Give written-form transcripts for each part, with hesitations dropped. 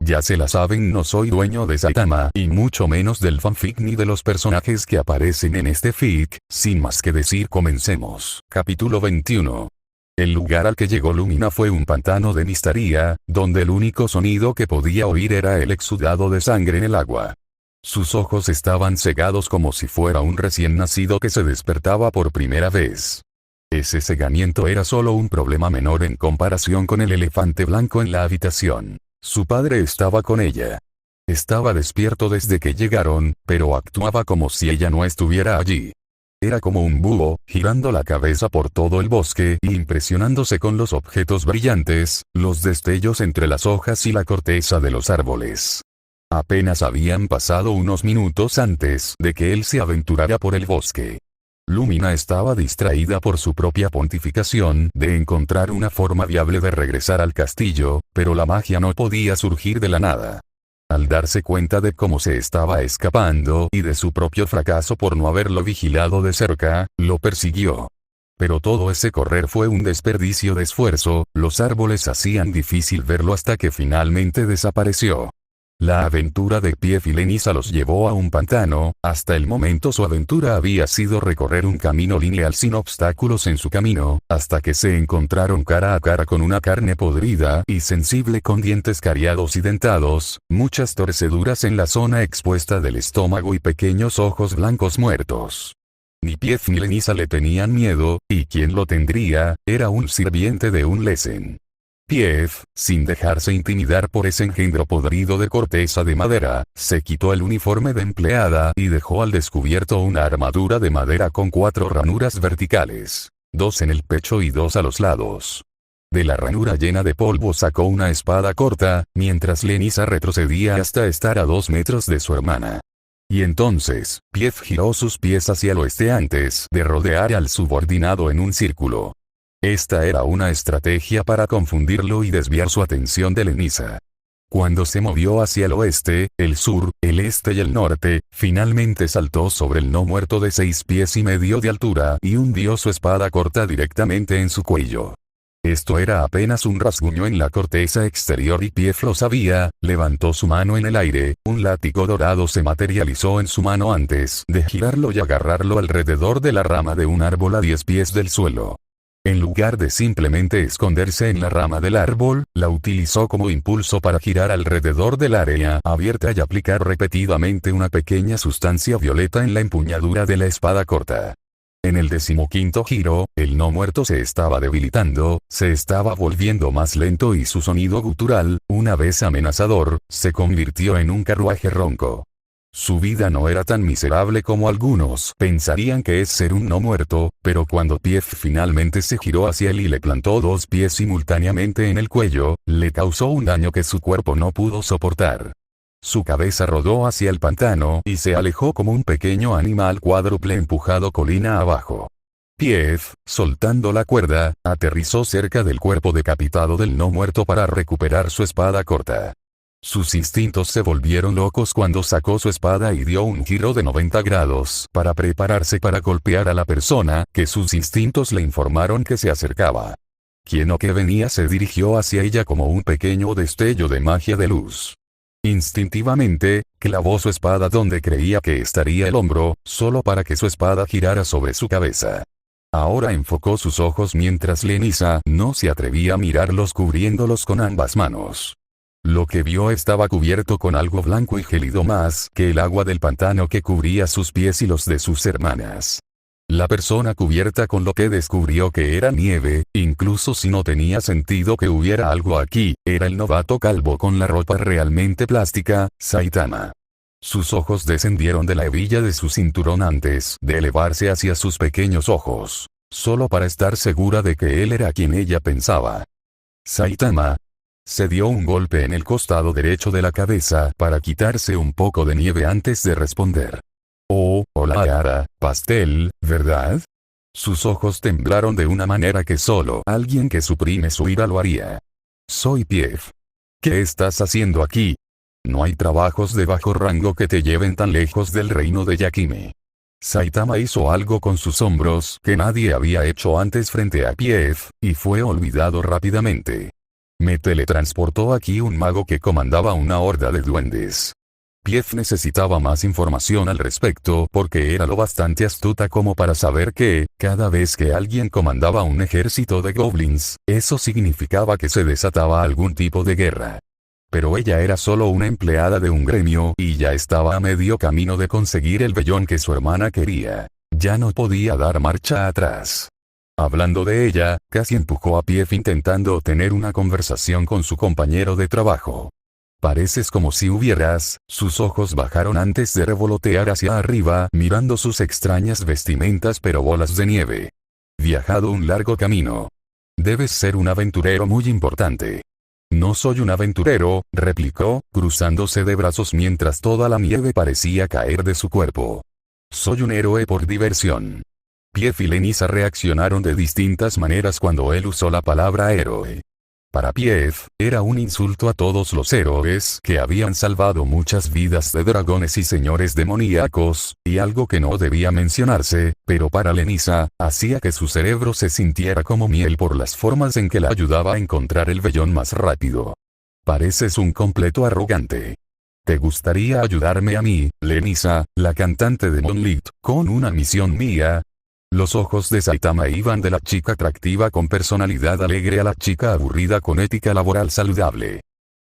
Ya se la saben, no soy dueño de Saitama y mucho menos del fanfic ni de los personajes que aparecen en este fic. Sin más que decir, comencemos. Capítulo 21. El lugar al que llegó Lumina fue un pantano de misteria, donde el único sonido que podía oír era el exudado de sangre en el agua. Sus ojos estaban cegados como si fuera un recién nacido que se despertaba por primera vez. Ese cegamiento era solo un problema menor en comparación con el elefante blanco en la habitación. Su padre estaba con ella. Estaba despierto desde que llegaron, pero actuaba como si ella no estuviera allí. Era como un búho, girando la cabeza por todo el bosque y impresionándose con los objetos brillantes, los destellos entre las hojas y la corteza de los árboles. Apenas habían pasado unos minutos antes de que él se aventurara por el bosque. Lumina estaba distraída por su propia pontificación de encontrar una forma viable de regresar al castillo, pero la magia no podía surgir de la nada. Al darse cuenta de cómo se estaba escapando y de su propio fracaso por no haberlo vigilado de cerca, lo persiguió. Pero todo ese correr fue un desperdicio de esfuerzo, los árboles hacían difícil verlo hasta que finalmente desapareció. La aventura de Pief y Lenisa los llevó a un pantano. Hasta el momento su aventura había sido recorrer un camino lineal sin obstáculos en su camino, hasta que se encontraron cara a cara con una carne podrida y sensible con dientes cariados y dentados, muchas torceduras en la zona expuesta del estómago y pequeños ojos blancos muertos. Ni Pief ni Lenisa le tenían miedo, y quien lo tendría, era un sirviente de un Lesen. Pief, sin dejarse intimidar por ese engendro podrido de corteza de madera, se quitó el uniforme de empleada y dejó al descubierto una armadura de madera con 4 ranuras verticales, 2 en el pecho y 2 a los lados. De la ranura llena de polvo sacó una espada corta, mientras Lenisa retrocedía hasta estar a 2 metros de su hermana. Y entonces, Pief giró sus pies hacia el oeste antes de rodear al subordinado en un círculo. Esta era una estrategia para confundirlo y desviar su atención de Lenisa. Cuando se movió hacia el oeste, el sur, el este y el norte, finalmente saltó sobre el no muerto de 6 pies y medio de altura y hundió su espada corta directamente en su cuello. Esto era apenas un rasguño en la corteza exterior y Pief lo sabía. Levantó su mano en el aire, un látigo dorado se materializó en su mano antes de girarlo y agarrarlo alrededor de la rama de un árbol a 10 pies del suelo. En lugar de simplemente esconderse en la rama del árbol, la utilizó como impulso para girar alrededor del área abierta y aplicar repetidamente una pequeña sustancia violeta en la empuñadura de la espada corta. En el 15º giro, el no muerto se estaba debilitando, se estaba volviendo más lento y su sonido gutural, una vez amenazador, se convirtió en un carruaje ronco. Su vida no era tan miserable como algunos pensarían que es ser un no muerto, pero cuando Pief finalmente se giró hacia él y le plantó 2 pies simultáneamente en el cuello, le causó un daño que su cuerpo no pudo soportar. Su cabeza rodó hacia el pantano y se alejó como un pequeño animal cuádruple empujado colina abajo. Pief, soltando la cuerda, aterrizó cerca del cuerpo decapitado del no muerto para recuperar su espada corta. Sus instintos se volvieron locos cuando sacó su espada y dio un giro de 90 grados para prepararse para golpear a la persona que sus instintos le informaron que se acercaba. Quien o que venía se dirigió hacia ella como un pequeño destello de magia de luz. Instintivamente, clavó su espada donde creía que estaría el hombro, solo para que su espada girara sobre su cabeza. Ahora enfocó sus ojos mientras Lenisa no se atrevía a mirarlos cubriéndolos con ambas manos. Lo que vio estaba cubierto con algo blanco y gélido más que el agua del pantano que cubría sus pies y los de sus hermanas. La persona cubierta con lo que descubrió que era nieve, incluso si no tenía sentido que hubiera algo aquí, era el novato calvo con la ropa realmente plástica, Saitama. Sus ojos descendieron de la hebilla de su cinturón antes de elevarse hacia sus pequeños ojos, solo para estar segura de que él era quien ella pensaba. Saitama. Se dio un golpe en el costado derecho de la cabeza para quitarse un poco de nieve antes de responder. Oh, hola Ara, pastel, ¿verdad? Sus ojos temblaron de una manera que solo alguien que suprime su ira lo haría. Soy Pief. ¿Qué estás haciendo aquí? No hay trabajos de bajo rango que te lleven tan lejos del reino de Yakime. Saitama hizo algo con sus hombros que nadie había hecho antes frente a Pief, y fue olvidado rápidamente. Me teletransportó aquí un mago que comandaba una horda de duendes. Pief necesitaba más información al respecto porque era lo bastante astuta como para saber que, cada vez que alguien comandaba un ejército de goblins, eso significaba que se desataba algún tipo de guerra. Pero ella era solo una empleada de un gremio y ya estaba a medio camino de conseguir el vellón que su hermana quería. Ya no podía dar marcha atrás. Hablando de ella, casi empujó a Pief intentando tener una conversación con su compañero de trabajo. Pareces como si hubieras, sus ojos bajaron antes de revolotear hacia arriba mirando sus extrañas vestimentas pero bolas de nieve. Viajado un largo camino. Debes ser un aventurero muy importante. No soy un aventurero, replicó, cruzándose de brazos mientras toda la nieve parecía caer de su cuerpo. Soy un héroe por diversión. Pief y Lenisa reaccionaron de distintas maneras cuando él usó la palabra héroe. Para Pief, era un insulto a todos los héroes que habían salvado muchas vidas de dragones y señores demoníacos, y algo que no debía mencionarse, pero para Lenisa, hacía que su cerebro se sintiera como miel por las formas en que la ayudaba a encontrar el vellón más rápido. Pareces un completo arrogante. ¿Te gustaría ayudarme a mí, Lenisa, la cantante de Moonlight, con una misión mía? Los ojos de Saitama iban de la chica atractiva con personalidad alegre a la chica aburrida con ética laboral saludable.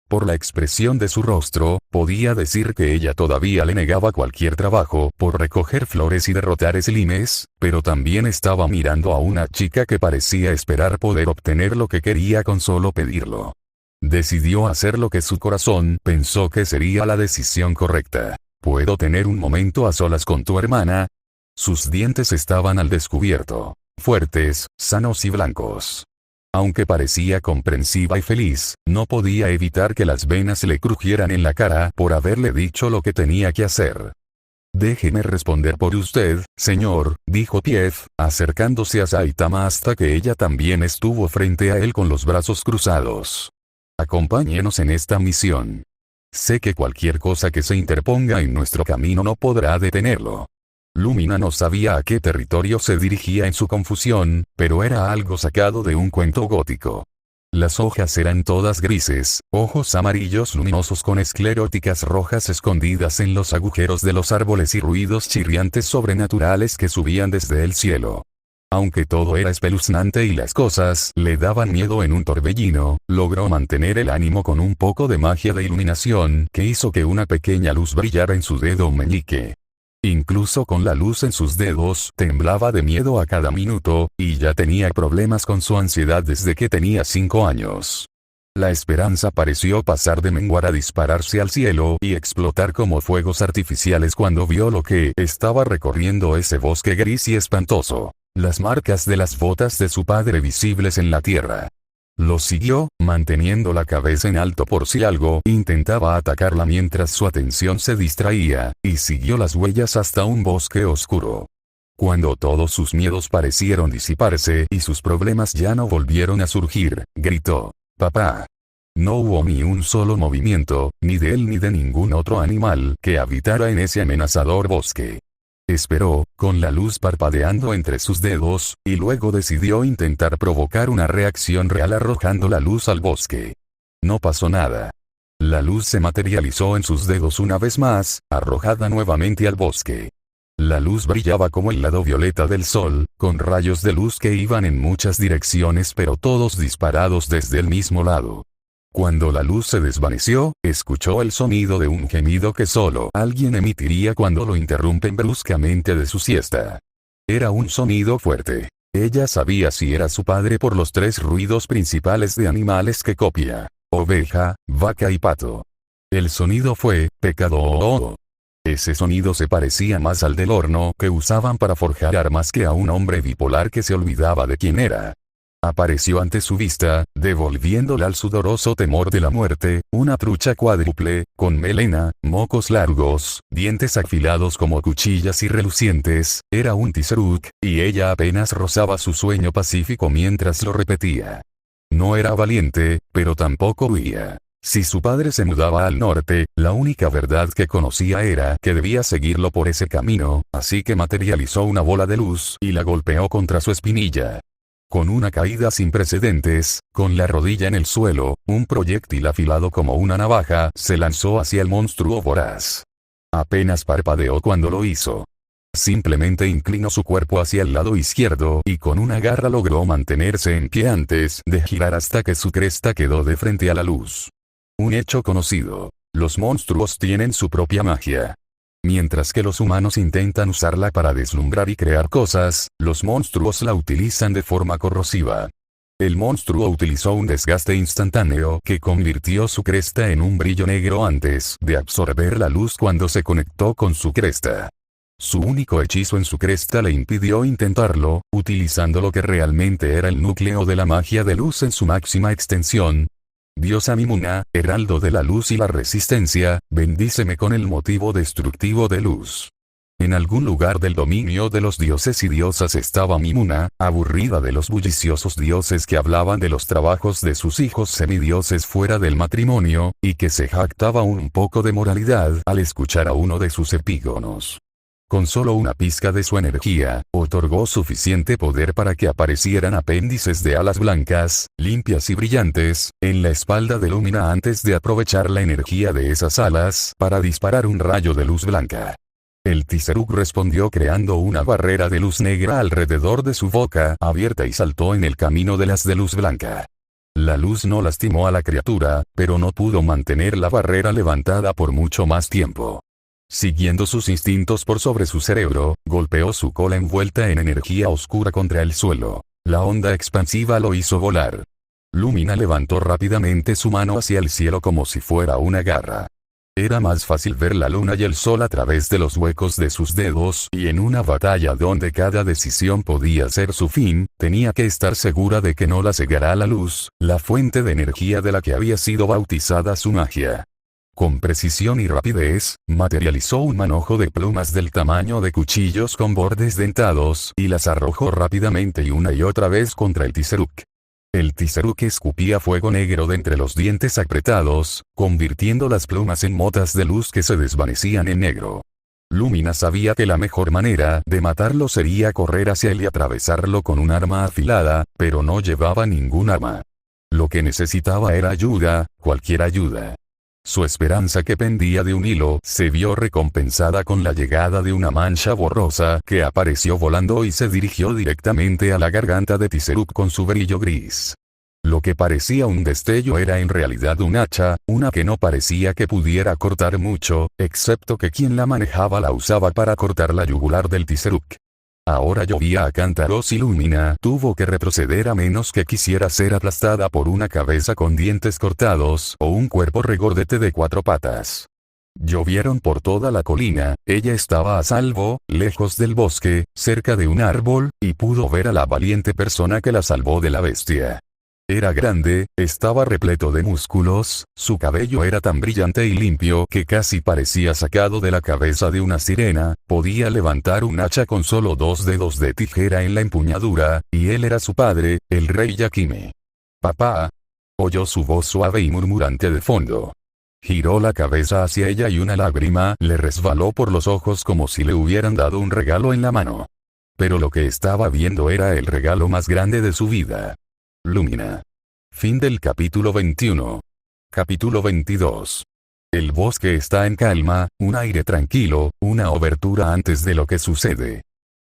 Por la expresión de su rostro, podía decir que ella todavía le negaba cualquier trabajo por recoger flores y derrotar slimes, pero también estaba mirando a una chica que parecía esperar poder obtener lo que quería con solo pedirlo. Decidió hacer lo que su corazón pensó que sería la decisión correcta. ¿Puedo tener un momento a solas con tu hermana? Sus dientes estaban al descubierto, fuertes, sanos y blancos. Aunque parecía comprensiva y feliz, no podía evitar que las venas le crujieran en la cara por haberle dicho lo que tenía que hacer. Déjeme responder por usted, señor, dijo Pief, acercándose a Saitama hasta que ella también estuvo frente a él con los brazos cruzados. Acompáñenos en esta misión. Sé que cualquier cosa que se interponga en nuestro camino no podrá detenerlo. Lumina no sabía a qué territorio se dirigía en su confusión, pero era algo sacado de un cuento gótico. Las hojas eran todas grises, ojos amarillos luminosos con escleróticas rojas escondidas en los agujeros de los árboles y ruidos chirriantes sobrenaturales que subían desde el cielo. Aunque todo era espeluznante y las cosas le daban miedo en un torbellino, logró mantener el ánimo con un poco de magia de iluminación que hizo que una pequeña luz brillara en su dedo meñique. Incluso con la luz en sus dedos, temblaba de miedo a cada minuto, y ya tenía problemas con su ansiedad desde que tenía 5 años. La esperanza pareció pasar de menguar a dispararse al cielo y explotar como fuegos artificiales cuando vio lo que estaba recorriendo ese bosque gris y espantoso. Las marcas de las botas de su padre visibles en la tierra. Lo siguió, manteniendo la cabeza en alto por si algo intentaba atacarla mientras su atención se distraía, y siguió las huellas hasta un bosque oscuro. Cuando todos sus miedos parecieron disiparse y sus problemas ya no volvieron a surgir, gritó: «¡Papá!». No hubo ni un solo movimiento, ni de él ni de ningún otro animal que habitara en ese amenazador bosque. Esperó, con la luz parpadeando entre sus dedos, y luego decidió intentar provocar una reacción real arrojando la luz al bosque. No pasó nada. La luz se materializó en sus dedos una vez más, arrojada nuevamente al bosque. La luz brillaba como el lado violeta del sol, con rayos de luz que iban en muchas direcciones pero todos disparados desde el mismo lado. Cuando la luz se desvaneció, escuchó el sonido de un gemido que solo alguien emitiría cuando lo interrumpen bruscamente de su siesta. Era un sonido fuerte. Ella sabía si era su padre por los 3 ruidos principales de animales que copia: oveja, vaca y pato. El sonido fue, pecado. Ese sonido se parecía más al del horno que usaban para forjar armas que a un hombre bipolar que se olvidaba de quién era. Apareció ante su vista, devolviéndole al sudoroso temor de la muerte, una trucha cuádruple, con melena, mocos largos, dientes afilados como cuchillas y relucientes. Era un Tizeruk, y ella apenas rozaba su sueño pacífico mientras lo repetía. No era valiente, pero tampoco huía. Si su padre se mudaba al norte, la única verdad que conocía era que debía seguirlo por ese camino, así que materializó una bola de luz y la golpeó contra su espinilla. Con una caída sin precedentes, con la rodilla en el suelo, un proyectil afilado como una navaja se lanzó hacia el monstruo voraz. Apenas parpadeó cuando lo hizo. Simplemente inclinó su cuerpo hacia el lado izquierdo y con una garra logró mantenerse en pie antes de girar hasta que su cresta quedó de frente a la luz. Un hecho conocido. Los monstruos tienen su propia magia. Mientras que los humanos intentan usarla para deslumbrar y crear cosas, los monstruos la utilizan de forma corrosiva. El monstruo utilizó un desgaste instantáneo que convirtió su cresta en un brillo negro antes de absorber la luz cuando se conectó con su cresta. Su único hechizo en su cresta le impidió intentarlo, utilizando lo que realmente era el núcleo de la magia de luz en su máxima extensión. Diosa Mimuna, heraldo de la luz y la resistencia, bendíceme con el motivo destructivo de luz. En algún lugar del dominio de los dioses y diosas estaba Mimuna, aburrida de los bulliciosos dioses que hablaban de los trabajos de sus hijos semidioses fuera del matrimonio, y que se jactaba un poco de moralidad al escuchar a uno de sus epígonos. Con solo una pizca de su energía, otorgó suficiente poder para que aparecieran apéndices de alas blancas, limpias y brillantes, en la espalda de Lumina antes de aprovechar la energía de esas alas para disparar un rayo de luz blanca. El Tizeruk respondió creando una barrera de luz negra alrededor de su boca abierta y saltó en el camino de las de luz blanca. La luz no lastimó a la criatura, pero no pudo mantener la barrera levantada por mucho más tiempo. Siguiendo sus instintos por sobre su cerebro, golpeó su cola envuelta en energía oscura contra el suelo. La onda expansiva lo hizo volar. Lumina levantó rápidamente su mano hacia el cielo como si fuera una garra. Era más fácil ver la luna y el sol a través de los huecos de sus dedos, y en una batalla donde cada decisión podía ser su fin, tenía que estar segura de que no la cegará la luz, la fuente de energía de la que había sido bautizada su magia. Con precisión y rapidez, materializó un manojo de plumas del tamaño de cuchillos con bordes dentados y las arrojó rápidamente y una y otra vez contra el Tizeruk. El Tizeruk escupía fuego negro de entre los dientes apretados, convirtiendo las plumas en motas de luz que se desvanecían en negro. Lumina sabía que la mejor manera de matarlo sería correr hacia él y atravesarlo con un arma afilada, pero no llevaba ningún arma. Lo que necesitaba era ayuda, cualquier ayuda. Su esperanza que pendía de un hilo se vio recompensada con la llegada de una mancha borrosa que apareció volando y se dirigió directamente a la garganta de Tizeruk con su brillo gris. Lo que parecía un destello era en realidad un hacha, una que no parecía que pudiera cortar mucho, excepto que quien la manejaba la usaba para cortar la yugular del Tizeruk. Ahora llovía a cántaros y Lumina tuvo que retroceder a menos que quisiera ser aplastada por una cabeza con dientes cortados o un cuerpo regordete de 4 patas. Llovieron por toda la colina, ella estaba a salvo, lejos del bosque, cerca de un árbol, y pudo ver a la valiente persona que la salvó de la bestia. Era grande, estaba repleto de músculos, su cabello era tan brillante y limpio que casi parecía sacado de la cabeza de una sirena, podía levantar un hacha con solo 2 dedos de tijera en la empuñadura, y él era su padre, el rey Yakime. «Papá», oyó su voz suave y murmurante de fondo. Giró la cabeza hacia ella y una lágrima le resbaló por los ojos como si le hubieran dado un regalo en la mano. Pero lo que estaba viendo era el regalo más grande de su vida. Lumina. Fin del capítulo 21. Capítulo 22. El bosque está en calma, un aire tranquilo, una obertura antes de lo que sucede.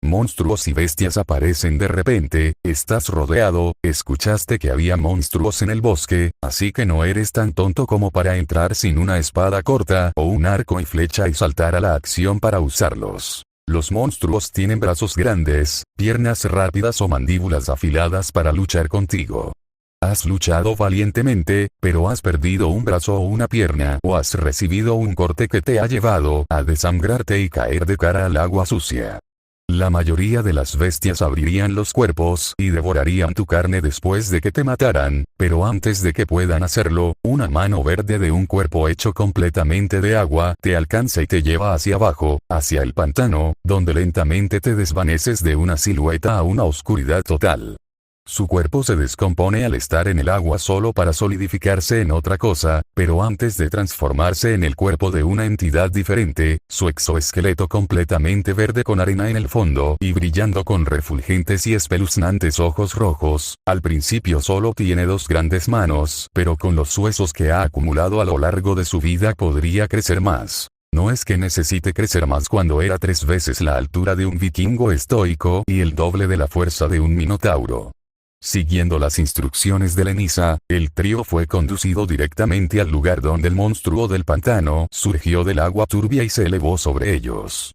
Monstruos y bestias aparecen de repente, estás rodeado, escuchaste que había monstruos en el bosque, así que no eres tan tonto como para entrar sin una espada corta o un arco y flecha y saltar a la acción para usarlos. Los monstruos tienen brazos grandes, piernas rápidas o mandíbulas afiladas para luchar contigo. Has luchado valientemente, pero has perdido un brazo o una pierna o has recibido un corte que te ha llevado a desangrarte y caer de cara al agua sucia. La mayoría de las bestias abrirían los cuerpos y devorarían tu carne después de que te mataran, pero antes de que puedan hacerlo, una mano verde de un cuerpo hecho completamente de agua te alcanza y te lleva hacia abajo, hacia el pantano, donde lentamente te desvaneces de una silueta a una oscuridad total. Su cuerpo se descompone al estar en el agua solo para solidificarse en otra cosa, pero antes de transformarse en el cuerpo de una entidad diferente, su exoesqueleto completamente verde con arena en el fondo y brillando con refulgentes y espeluznantes ojos rojos, al principio solo tiene 2 grandes manos, pero con los huesos que ha acumulado a lo largo de su vida podría crecer más. No es que necesite crecer más cuando era 3 veces la altura de un vikingo estoico y el doble de la fuerza de un minotauro. Siguiendo las instrucciones de Lenisa, el trío fue conducido directamente al lugar donde el monstruo del pantano surgió del agua turbia y se elevó sobre ellos.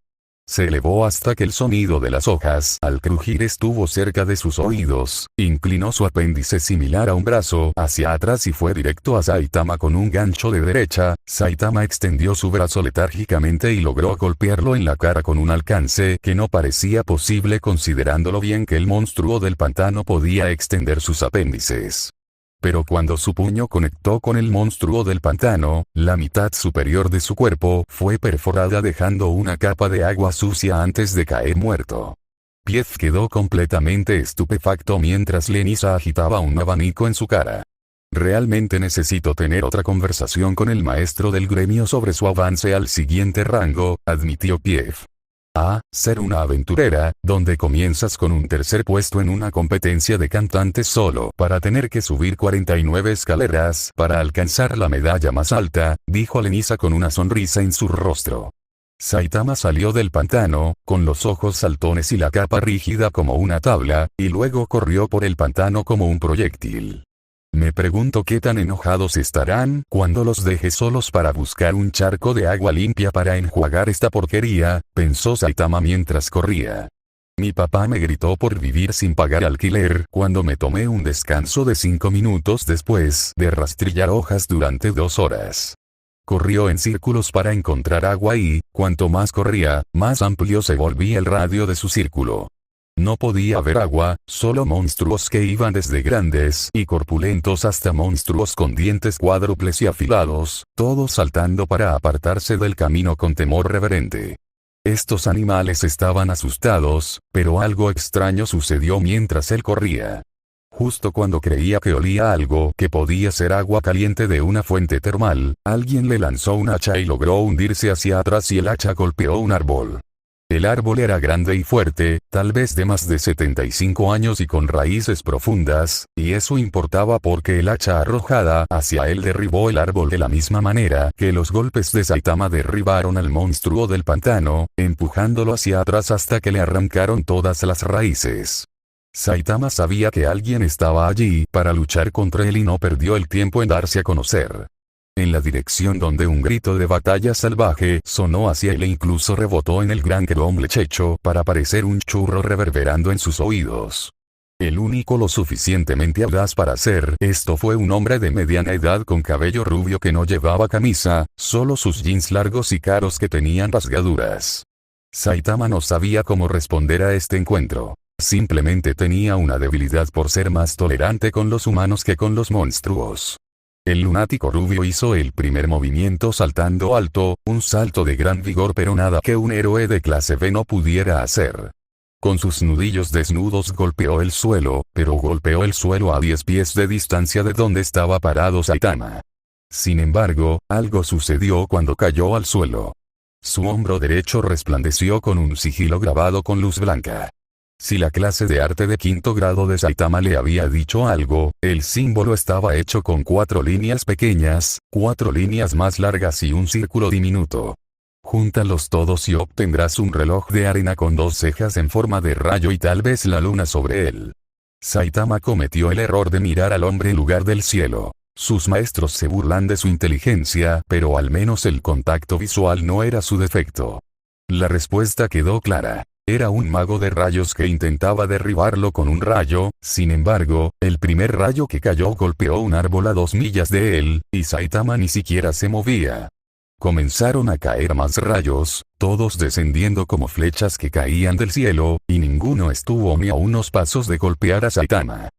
Se elevó hasta que el sonido de las hojas al crujir estuvo cerca de sus oídos, inclinó su apéndice similar a un brazo hacia atrás y fue directo a Saitama con un gancho de derecha. Saitama extendió su brazo letárgicamente y logró golpearlo en la cara con un alcance que no parecía posible considerando lo bien que el monstruo del pantano podía extender sus apéndices. Pero cuando su puño conectó con el monstruo del pantano, la mitad superior de su cuerpo fue perforada dejando una capa de agua sucia antes de caer muerto. Pief quedó completamente estupefacto mientras Lenisa agitaba un abanico en su cara. Realmente necesito tener otra conversación con el maestro del gremio sobre su avance al siguiente rango, admitió Pief. Ser una aventurera, donde comienzas con un tercer puesto en una competencia de cantantes solo para tener que subir 49 escaleras para alcanzar la medalla más alta, dijo Lenisa con una sonrisa en su rostro. Saitama salió del pantano, con los ojos saltones y la capa rígida como una tabla, y luego corrió por el pantano como un proyectil. Me pregunto qué tan enojados estarán cuando los deje solos para buscar un charco de agua limpia para enjuagar esta porquería, pensó Saitama mientras corría. Mi papá me gritó por vivir sin pagar alquiler cuando me tomé un descanso de 5 minutos después de rastrillar hojas durante 2 horas. Corrió en círculos para encontrar agua y, cuanto más corría, más amplio se volvía el radio de su círculo. No podía ver agua, solo monstruos que iban desde grandes y corpulentos hasta monstruos con dientes cuádruples y afilados, todos saltando para apartarse del camino con temor reverente. Estos animales estaban asustados, pero algo extraño sucedió mientras él corría. Justo cuando creía que olía algo que podía ser agua caliente de una fuente termal, alguien le lanzó un hacha y logró hundirse hacia atrás y el hacha golpeó un árbol. El árbol era grande y fuerte, tal vez de más de 75 años y con raíces profundas, y eso importaba porque el hacha arrojada hacia él derribó el árbol de la misma manera que los golpes de Saitama derribaron al monstruo del pantano, empujándolo hacia atrás hasta que le arrancaron todas las raíces. Saitama sabía que alguien estaba allí para luchar contra él y no perdió el tiempo en darse a conocer. En la dirección donde un grito de batalla salvaje sonó hacia él e incluso rebotó en el gran Chrome lechecho para parecer un churro reverberando en sus oídos. El único lo suficientemente audaz para hacer esto fue un hombre de mediana edad con cabello rubio que no llevaba camisa, solo sus jeans largos y caros que tenían rasgaduras. Saitama no sabía cómo responder a este encuentro. Simplemente tenía una debilidad por ser más tolerante con los humanos que con los monstruos. El lunático rubio hizo el primer movimiento saltando alto, un salto de gran vigor pero nada que un héroe de clase B no pudiera hacer. Con sus nudillos desnudos golpeó el suelo, pero golpeó el suelo a 10 pies de distancia de donde estaba parado Saitama. Sin embargo, algo sucedió cuando cayó al suelo. Su hombro derecho resplandeció con un sigilo grabado con luz blanca. Si la clase de arte de 5º grado de Saitama le había dicho algo, el símbolo estaba hecho con 4 líneas pequeñas, 4 líneas más largas y un círculo diminuto. Júntalos todos y obtendrás un reloj de arena con 2 cejas en forma de rayo y tal vez la luna sobre él. Saitama cometió el error de mirar al hombre en lugar del cielo. Sus maestros se burlan de su inteligencia, pero al menos el contacto visual no era su defecto. La respuesta quedó clara. Era un mago de rayos que intentaba derribarlo con un rayo. Sin embargo, el primer rayo que cayó golpeó un árbol a 2 millas de él, y Saitama ni siquiera se movía. Comenzaron a caer más rayos, todos descendiendo como flechas que caían del cielo, y ninguno estuvo ni a unos pasos de golpear a Saitama.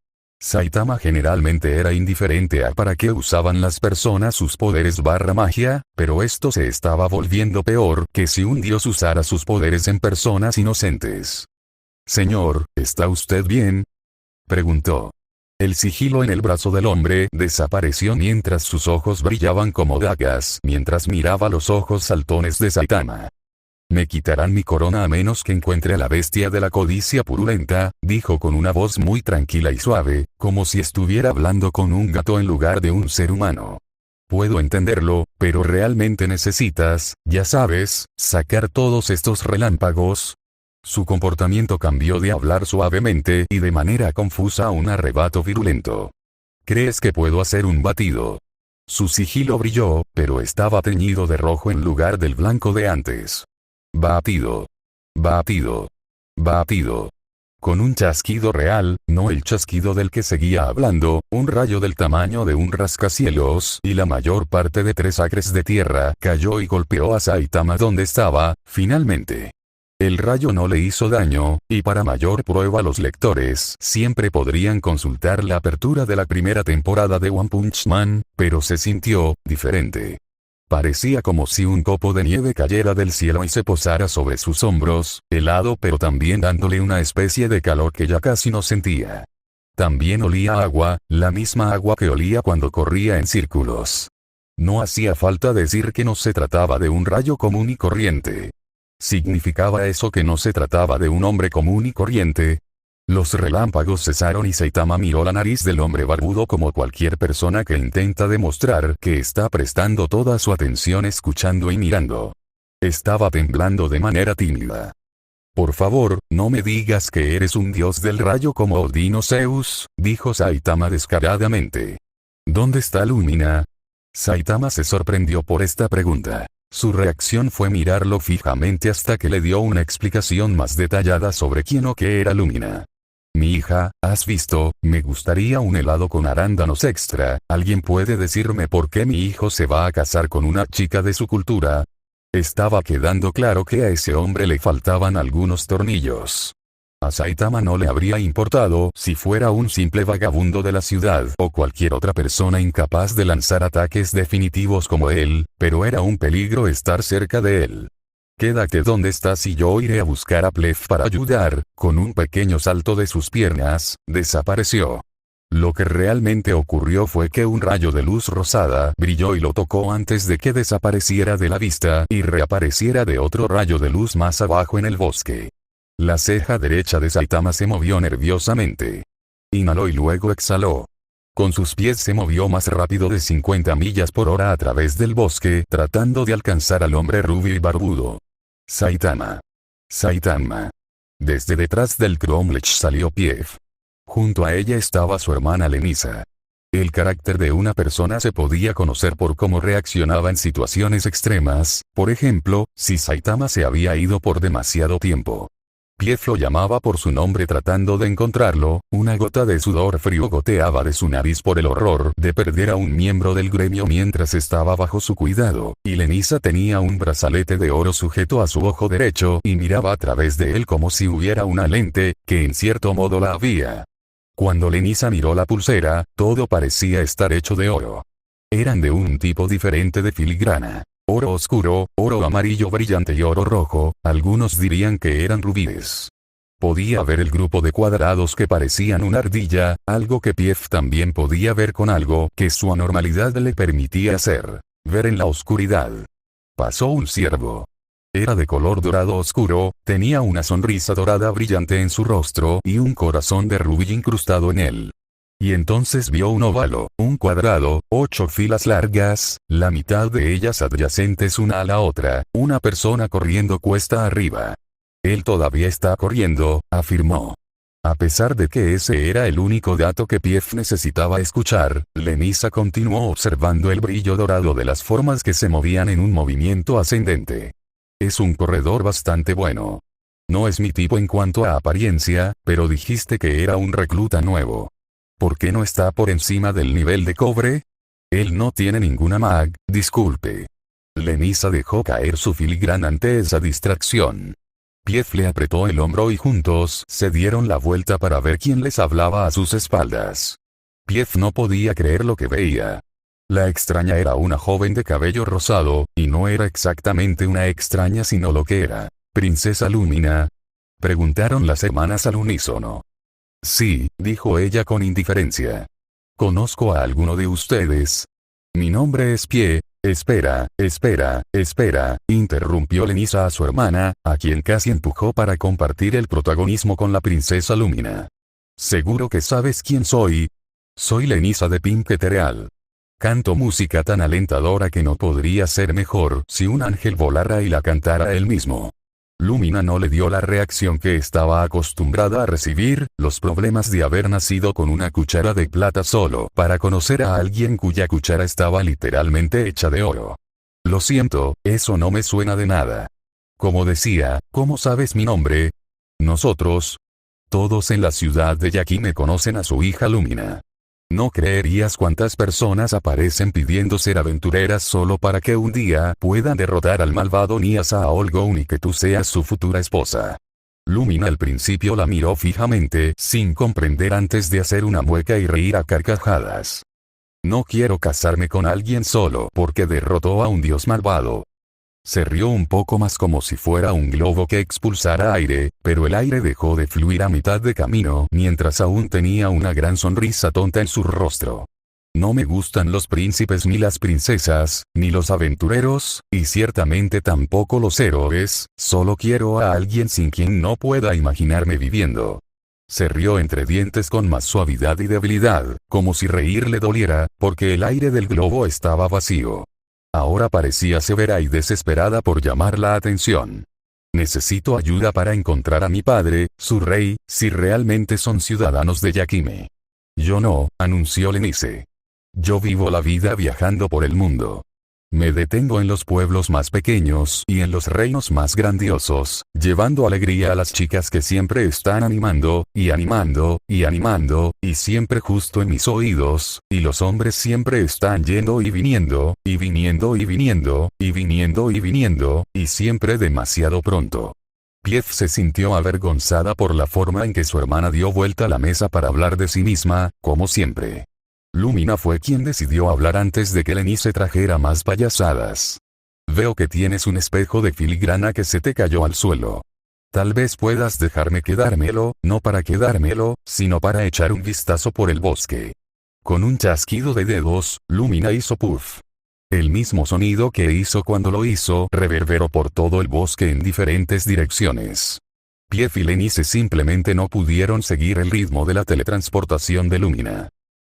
Saitama generalmente era indiferente a para qué usaban las personas sus poderes / magia, pero esto se estaba volviendo peor que si un dios usara sus poderes en personas inocentes. «Señor, ¿está usted bien?», Preguntó. El sigilo en el brazo del hombre desapareció mientras sus ojos brillaban como dagas mientras miraba los ojos saltones de Saitama. Me quitarán mi corona a menos que encuentre a la bestia de la codicia purulenta, dijo con una voz muy tranquila y suave, como si estuviera hablando con un gato en lugar de un ser humano. Puedo entenderlo, pero realmente necesitas, ya sabes, sacar todos estos relámpagos. Su comportamiento cambió de hablar suavemente y de manera confusa a un arrebato virulento. ¿Crees que puedo hacer un batido? Su sigilo brilló, pero estaba teñido de rojo en lugar del blanco de antes. Batido. Batido. Batido. Con un chasquido real, no el chasquido del que seguía hablando, un rayo del tamaño de un rascacielos y la mayor parte de 3 acres de tierra cayó y golpeó a Saitama donde estaba, finalmente. El rayo no le hizo daño, y para mayor prueba los lectores siempre podrían consultar la apertura de la primera temporada de One Punch Man, pero se sintió diferente. Parecía como si un copo de nieve cayera del cielo y se posara sobre sus hombros, helado pero también dándole una especie de calor que ya casi no sentía. También olía a agua, la misma agua que olía cuando corría en círculos. No hacía falta decir que no se trataba de un rayo común y corriente. ¿Significaba eso que no se trataba de un hombre común y corriente? Los relámpagos cesaron y Saitama miró la nariz del hombre barbudo como cualquier persona que intenta demostrar que está prestando toda su atención escuchando y mirando. Estaba temblando de manera tímida. Por favor, no me digas que eres un dios del rayo como Odín o Zeus, dijo Saitama descaradamente. ¿Dónde está Lumina? Saitama se sorprendió por esta pregunta. Su reacción fue mirarlo fijamente hasta que le dio una explicación más detallada sobre quién o qué era Lumina. Mi hija, ¿has visto? Me gustaría un helado con arándanos extra. ¿Alguien puede decirme por qué mi hijo se va a casar con una chica de su cultura? Estaba quedando claro que a ese hombre le faltaban algunos tornillos. A Saitama no le habría importado si fuera un simple vagabundo de la ciudad o cualquier otra persona incapaz de lanzar ataques definitivos como él, pero era un peligro estar cerca de él. Quédate donde estás y yo iré a buscar a Plef para ayudar. Con un pequeño salto de sus piernas, desapareció. Lo que realmente ocurrió fue que un rayo de luz rosada brilló y lo tocó antes de que desapareciera de la vista y reapareciera de otro rayo de luz más abajo en el bosque. La ceja derecha de Saitama se movió nerviosamente. Inhaló y luego exhaló. Con sus pies se movió más rápido de 50 millas por hora a través del bosque, tratando de alcanzar al hombre rubio y barbudo. Saitama. Saitama. Desde detrás del Cromlech salió Pief. Junto a ella estaba su hermana Lenisa. El carácter de una persona se podía conocer por cómo reaccionaba en situaciones extremas, por ejemplo, si Saitama se había ido por demasiado tiempo. Pief lo llamaba por su nombre tratando de encontrarlo, una gota de sudor frío goteaba de su nariz por el horror de perder a un miembro del gremio mientras estaba bajo su cuidado, y Lenisa tenía un brazalete de oro sujeto a su ojo derecho y miraba a través de él como si hubiera una lente, que en cierto modo la había. Cuando Lenisa miró la pulsera, todo parecía estar hecho de oro. Eran de un tipo diferente de filigrana. Oro oscuro, oro amarillo brillante y oro rojo, algunos dirían que eran rubíes. Podía ver el grupo de cuadrados que parecían una ardilla, algo que Pief también podía ver con algo que su anormalidad le permitía hacer. Ver en la oscuridad. Pasó un ciervo. Era de color dorado oscuro, tenía una sonrisa dorada brillante en su rostro y un corazón de rubí incrustado en él. Y entonces vio un óvalo, un cuadrado, 8 filas largas, la mitad de ellas adyacentes una a la otra, una persona corriendo cuesta arriba. Él todavía está corriendo, afirmó. A pesar de que ese era el único dato que Pief necesitaba escuchar, Lenisa continuó observando el brillo dorado de las formas que se movían en un movimiento ascendente. Es un corredor bastante bueno. No es mi tipo en cuanto a apariencia, pero dijiste que era un recluta nuevo. ¿Por qué no está por encima del nivel de cobre? Él no tiene ninguna mag, disculpe. Lenisa dejó caer su filigrana ante esa distracción. Pief le apretó el hombro y juntos se dieron la vuelta para ver quién les hablaba a sus espaldas. Pief no podía creer lo que veía. La extraña era una joven de cabello rosado, y no era exactamente una extraña sino lo que era. ¿Princesa Lumina? Preguntaron las hermanas al unísono. Sí, dijo ella con indiferencia. ¿Conozco a alguno de ustedes? Mi nombre es Pie. Espera, interrumpió Lenisa a su hermana, a quien casi empujó para compartir el protagonismo con la princesa Lumina. ¿Seguro que sabes quién soy? Soy Lenisa de Pinketereal. Canto música tan alentadora que no podría ser mejor si un ángel volara y la cantara él mismo. Lumina no le dio la reacción que estaba acostumbrada a recibir, los problemas de haber nacido con una cuchara de plata solo para conocer a alguien cuya cuchara estaba literalmente hecha de oro. Lo siento, eso no me suena de nada. Como decía, ¿cómo sabes mi nombre? Nosotros. Todos en la ciudad de Yakime conocen a su hija Lumina. No creerías cuántas personas aparecen pidiendo ser aventureras solo para que un día puedan derrotar al malvado Niasa Olgon y que tú seas su futura esposa. Lumina al principio la miró fijamente, sin comprender antes de hacer una mueca y reír a carcajadas. No quiero casarme con alguien solo porque derrotó a un dios malvado. Se rió un poco más como si fuera un globo que expulsara aire, pero el aire dejó de fluir a mitad de camino mientras aún tenía una gran sonrisa tonta en su rostro. No me gustan los príncipes ni las princesas, ni los aventureros, y ciertamente tampoco los héroes, solo quiero a alguien sin quien no pueda imaginarme viviendo. Se rió entre dientes con más suavidad y debilidad, como si reír le doliera, porque el aire del globo estaba vacío. Ahora parecía severa y desesperada por llamar la atención. Necesito ayuda para encontrar a mi padre, su rey, si realmente son ciudadanos de Yakime. Yo no, anunció Lenice. Yo vivo la vida viajando por el mundo. Me detengo en los pueblos más pequeños y en los reinos más grandiosos, llevando alegría a las chicas que siempre están animando, y siempre justo en mis oídos, y los hombres siempre están yendo y viniendo, y siempre demasiado pronto. Pief se sintió avergonzada por la forma en que su hermana dio vuelta a la mesa para hablar de sí misma, como siempre. Lumina fue quien decidió hablar antes de que Lenice trajera más payasadas. Veo que tienes un espejo de filigrana que se te cayó al suelo. Tal vez puedas dejarme quedármelo, no para quedármelo, sino para echar un vistazo por el bosque. Con un chasquido de dedos, Lumina hizo puff. El mismo sonido que hizo cuando lo hizo reverberó por todo el bosque en diferentes direcciones. Pief y Lenice simplemente no pudieron seguir el ritmo de la teletransportación de Lumina.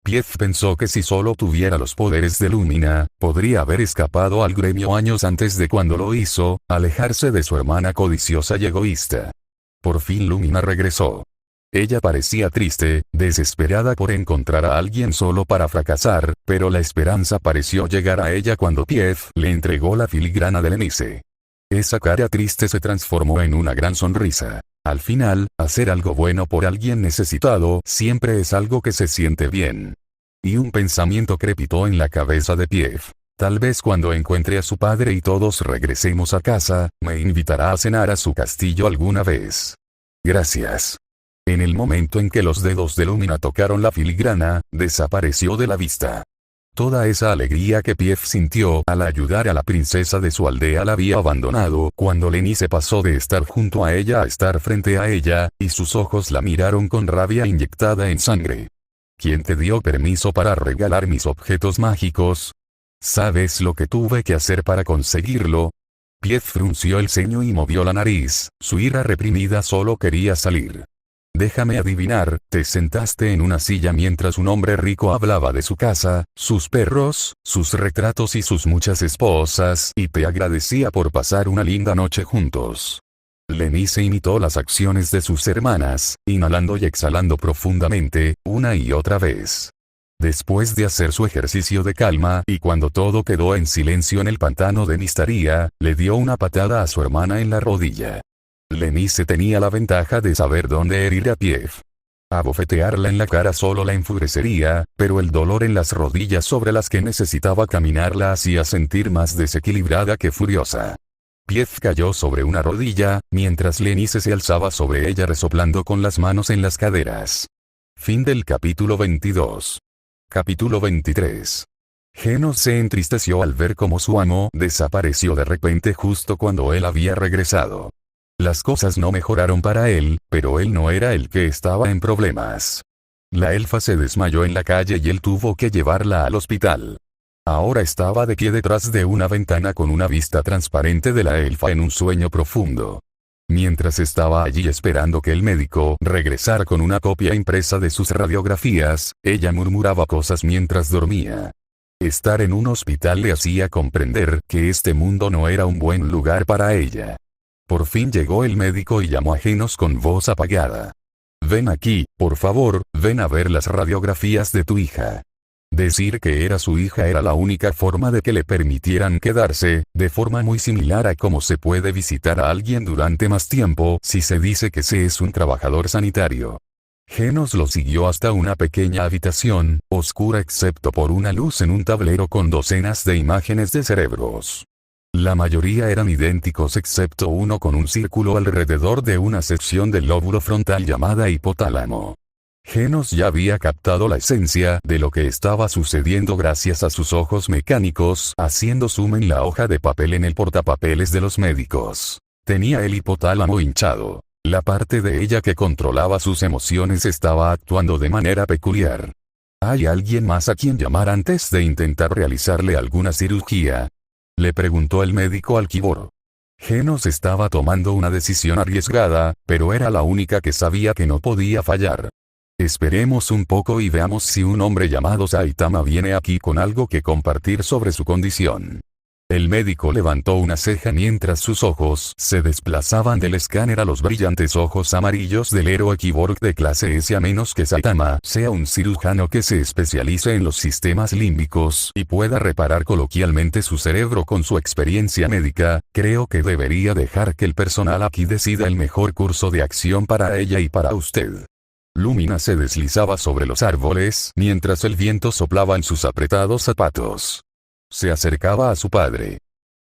Pief pensó que si solo tuviera los poderes de Lumina, podría haber escapado al gremio años antes de cuando lo hizo, alejarse de su hermana codiciosa y egoísta. Por fin Lumina regresó. Ella parecía triste, desesperada por encontrar a alguien solo para fracasar, pero la esperanza pareció llegar a ella cuando Pief le entregó la filigrana de Lenice. Esa cara triste se transformó en una gran sonrisa. Al final, hacer algo bueno por alguien necesitado siempre es algo que se siente bien. Y un pensamiento crepitó en la cabeza de Pief. Tal vez cuando encuentre a su padre y todos regresemos a casa, me invitará a cenar a su castillo alguna vez. Gracias. En el momento en que los dedos de Lumina tocaron la filigrana, desapareció de la vista. Toda esa alegría que Pief sintió al ayudar a la princesa de su aldea la había abandonado cuando Lenice pasó de estar junto a ella a estar frente a ella, y sus ojos la miraron con rabia inyectada en sangre. ¿Quién te dio permiso para regalar mis objetos mágicos? ¿Sabes lo que tuve que hacer para conseguirlo? Pief frunció el ceño y movió la nariz, su ira reprimida solo quería salir. Déjame adivinar, te sentaste en una silla mientras un hombre rico hablaba de su casa, sus perros, sus retratos y sus muchas esposas, y te agradecía por pasar una linda noche juntos. Lenice imitó las acciones de sus hermanas, inhalando y exhalando profundamente, una y otra vez. Después de hacer su ejercicio de calma y cuando todo quedó en silencio en el pantano de Mistaria, le dio una patada a su hermana en la rodilla. Lenice tenía la ventaja de saber dónde herir a Pief. Abofetearla en la cara solo la enfurecería, pero el dolor en las rodillas sobre las que necesitaba caminar la hacía sentir más desequilibrada que furiosa. Pief cayó sobre una rodilla, mientras Lenice se alzaba sobre ella resoplando con las manos en las caderas. Fin del capítulo 22. Capítulo 23. Genos se entristeció al ver cómo su amo desapareció de repente justo cuando él había regresado. Las cosas no mejoraron para él, pero él no era el que estaba en problemas. La elfa se desmayó en la calle y él tuvo que llevarla al hospital. Ahora estaba de pie detrás de una ventana con una vista transparente de la elfa en un sueño profundo. Mientras estaba allí esperando que el médico regresara con una copia impresa de sus radiografías, ella murmuraba cosas mientras dormía. Estar en un hospital le hacía comprender que este mundo no era un buen lugar para ella. Por fin llegó el médico y llamó a Genos con voz apagada. «Ven aquí, por favor, ven a ver las radiografías de tu hija». Decir que era su hija era la única forma de que le permitieran quedarse, de forma muy similar a cómo se puede visitar a alguien durante más tiempo si se dice que se es un trabajador sanitario. Genos lo siguió hasta una pequeña habitación, oscura excepto por una luz en un tablero con docenas de imágenes de cerebros. La mayoría eran idénticos excepto uno con un círculo alrededor de una sección del lóbulo frontal llamada hipotálamo. Genos ya había captado la esencia de lo que estaba sucediendo gracias a sus ojos mecánicos haciendo zoom en la hoja de papel en el portapapeles de los médicos. Tenía el hipotálamo hinchado. La parte de ella que controlaba sus emociones estaba actuando de manera peculiar. ¿Hay alguien más a quien llamar antes de intentar realizarle alguna cirugía?, le preguntó el médico al kiboro. Genos estaba tomando una decisión arriesgada, pero era la única que sabía que no podía fallar. Esperemos un poco y veamos si un hombre llamado Saitama viene aquí con algo que compartir sobre su condición. El médico levantó una ceja mientras sus ojos se desplazaban del escáner a los brillantes ojos amarillos del héroe Cyborg de clase S, a menos que Saitama sea un cirujano que se especialice en los sistemas límbicos y pueda reparar coloquialmente su cerebro con su experiencia médica. Creo que debería dejar que el personal aquí decida el mejor curso de acción para ella y para usted. Lumina se deslizaba sobre los árboles mientras el viento soplaba en sus apretados zapatos. Se acercaba a su padre.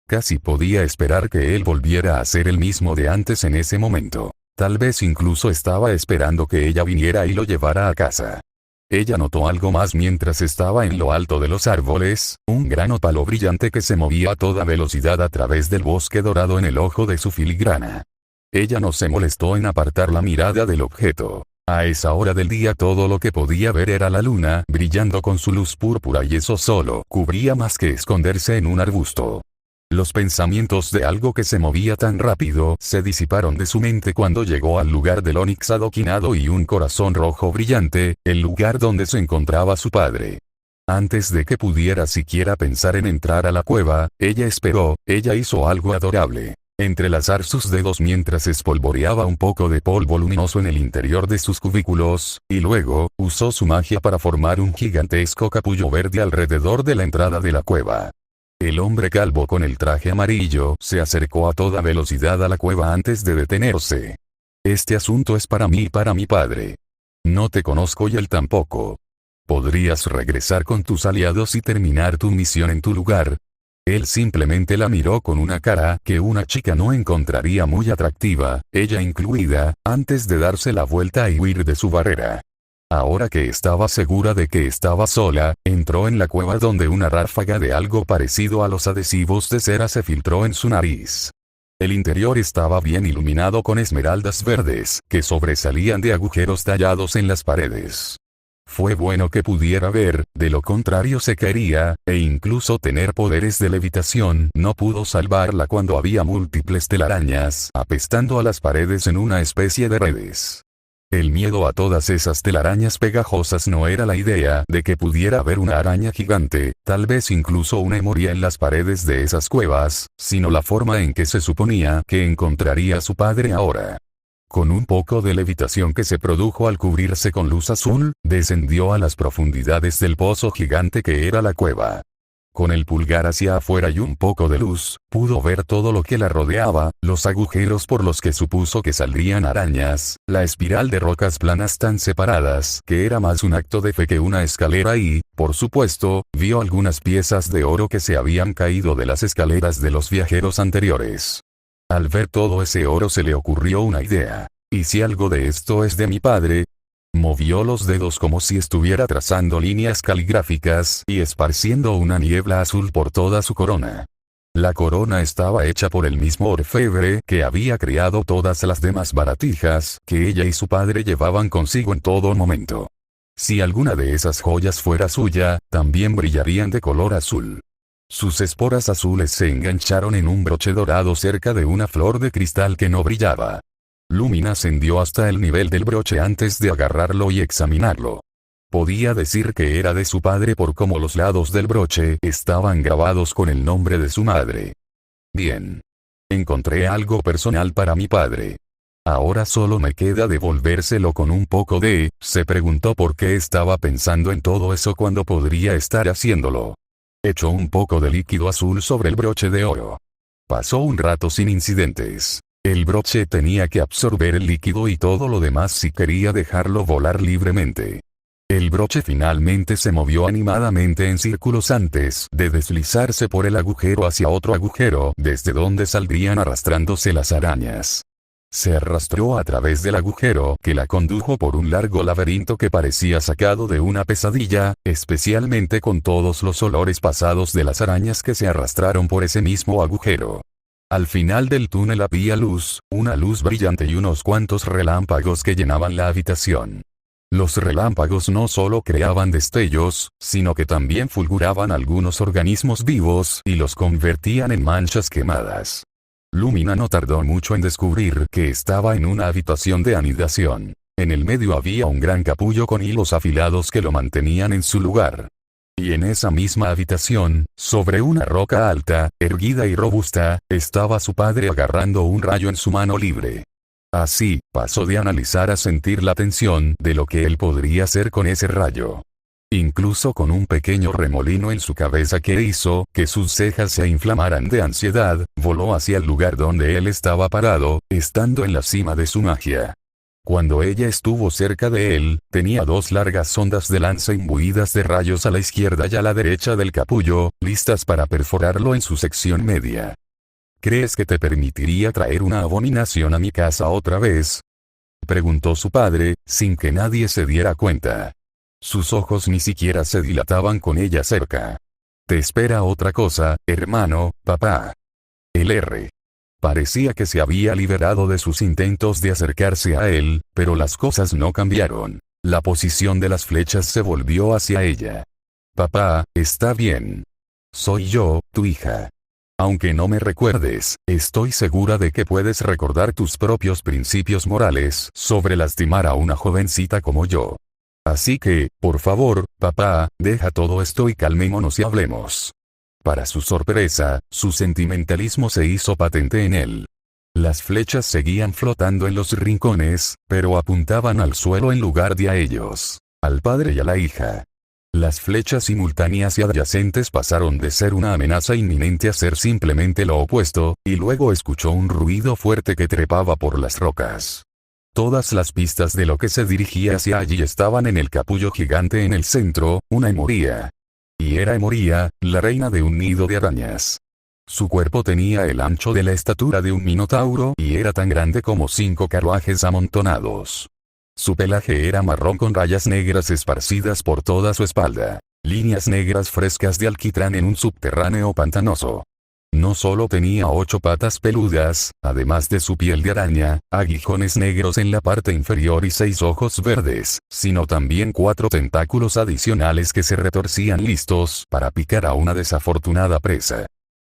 Casi podía esperar que él volviera a ser el mismo de antes en ese momento. Tal vez incluso estaba esperando que ella viniera y lo llevara a casa. Ella notó algo más mientras estaba en lo alto de los árboles, un gran ópalo brillante que se movía a toda velocidad a través del bosque dorado en el ojo de su filigrana. Ella no se molestó en apartar la mirada del objeto. A esa hora del día todo lo que podía ver era la luna brillando con su luz púrpura y eso solo cubría más que esconderse en un arbusto. Los pensamientos de algo que se movía tan rápido se disiparon de su mente cuando llegó al lugar del onix adoquinado y un corazón rojo brillante, el lugar donde se encontraba su padre. Antes de que pudiera siquiera pensar en entrar a la cueva, ella esperó, ella hizo algo adorable. Entrelazar sus dedos mientras espolvoreaba un poco de polvo luminoso en el interior de sus cubículos, y luego, usó su magia para formar un gigantesco capullo verde alrededor de la entrada de la cueva. El hombre calvo con el traje amarillo se acercó a toda velocidad a la cueva antes de detenerse. Este asunto es para mí y para mi padre. No te conozco y él tampoco. ¿Podrías regresar con tus aliados y terminar tu misión en tu lugar? Él simplemente la miró con una cara que una chica no encontraría muy atractiva, ella incluida, antes de darse la vuelta y huir de su barrera. Ahora que estaba segura de que estaba sola, entró en la cueva donde una ráfaga de algo parecido a los adhesivos de cera se filtró en su nariz. El interior estaba bien iluminado con esmeraldas verdes, que sobresalían de agujeros tallados en las paredes. Fue bueno que pudiera ver, de lo contrario se caería, e incluso tener poderes de levitación no pudo salvarla cuando había múltiples telarañas apestando a las paredes en una especie de redes. El miedo a todas esas telarañas pegajosas no era la idea de que pudiera haber una araña gigante, tal vez incluso una hemoria en las paredes de esas cuevas, sino la forma en que se suponía que encontraría a su padre ahora. Con un poco de levitación que se produjo al cubrirse con luz azul, descendió a las profundidades del pozo gigante que era la cueva. Con el pulgar hacia afuera y un poco de luz, pudo ver todo lo que la rodeaba, los agujeros por los que supuso que saldrían arañas, la espiral de rocas planas tan separadas que era más un acto de fe que una escalera y, por supuesto, vio algunas piezas de oro que se habían caído de las escaleras de los viajeros anteriores. Al ver todo ese oro se le ocurrió una idea. ¿Y si algo de esto es de mi padre? Movió los dedos como si estuviera trazando líneas caligráficas y esparciendo una niebla azul por toda su corona. La corona estaba hecha por el mismo orfebre que había creado todas las demás baratijas que ella y su padre llevaban consigo en todo momento. Si alguna de esas joyas fuera suya, también brillarían de color azul. Sus esporas azules se engancharon en un broche dorado cerca de una flor de cristal que no brillaba. Lumina ascendió hasta el nivel del broche antes de agarrarlo y examinarlo. Podía decir que era de su padre por cómo los lados del broche estaban grabados con el nombre de su madre. Bien. Encontré algo personal para mi padre. Ahora solo me queda devolvérselo con un poco de... Se preguntó por qué estaba pensando en todo eso cuando podría estar haciéndolo. Echó un poco de líquido azul sobre el broche de oro. Pasó un rato sin incidentes. El broche tenía que absorber el líquido y todo lo demás si quería dejarlo volar libremente. El broche finalmente se movió animadamente en círculos antes de deslizarse por el agujero hacia otro agujero desde donde saldrían arrastrándose las arañas. Se arrastró a través del agujero que la condujo por un largo laberinto que parecía sacado de una pesadilla, especialmente con todos los olores pasados de las arañas que se arrastraron por ese mismo agujero. Al final del túnel había luz, una luz brillante y unos cuantos relámpagos que llenaban la habitación. Los relámpagos no solo creaban destellos, sino que también fulguraban algunos organismos vivos y los convertían en manchas quemadas. Lumina no tardó mucho en descubrir que estaba en una habitación de anidación. En el medio había un gran capullo con hilos afilados que lo mantenían en su lugar. Y en esa misma habitación, sobre una roca alta, erguida y robusta, estaba su padre agarrando un rayo en su mano libre. Así, pasó de analizar a sentir la tensión de lo que él podría hacer con ese rayo. Incluso con un pequeño remolino en su cabeza que hizo que sus cejas se inflamaran de ansiedad, voló hacia el lugar donde él estaba parado, estando en la cima de su magia. Cuando ella estuvo cerca de él, tenía dos largas ondas de lanza imbuidas de rayos a la izquierda y a la derecha del capullo, listas para perforarlo en su sección media. ¿Crees que te permitiría traer una abominación a mi casa otra vez?, preguntó su padre, sin que nadie se diera cuenta. Sus ojos ni siquiera se dilataban con ella cerca. Te espera otra cosa, hermano, papá. El R. Parecía que se había liberado de sus intentos de acercarse a él, pero las cosas no cambiaron. La posición de las flechas se volvió hacia ella. Papá, está bien. Soy yo, tu hija. Aunque no me recuerdes, estoy segura de que puedes recordar tus propios principios morales sobre lastimar a una jovencita como yo. Así que, por favor, papá, deja todo esto y calmémonos y hablemos. Para su sorpresa, su sentimentalismo se hizo patente en él. Las flechas seguían flotando en los rincones, pero apuntaban al suelo en lugar de a ellos, al padre y a la hija. Las flechas simultáneas y adyacentes pasaron de ser una amenaza inminente a ser simplemente lo opuesto, y luego escuchó un ruido fuerte que trepaba por las rocas. Todas las pistas de lo que se dirigía hacia allí estaban en el capullo gigante en el centro, una Emoría. Y era Emoría, la reina de un nido de arañas. Su cuerpo tenía el ancho de la estatura de un minotauro y era tan grande como 5 carruajes amontonados. Su pelaje era marrón con rayas negras esparcidas por toda su espalda, líneas negras frescas de alquitrán en un subterráneo pantanoso. No solo tenía 8 patas peludas, además de su piel de araña, aguijones negros en la parte inferior y 6 ojos verdes, sino también 4 tentáculos adicionales que se retorcían listos para picar a una desafortunada presa.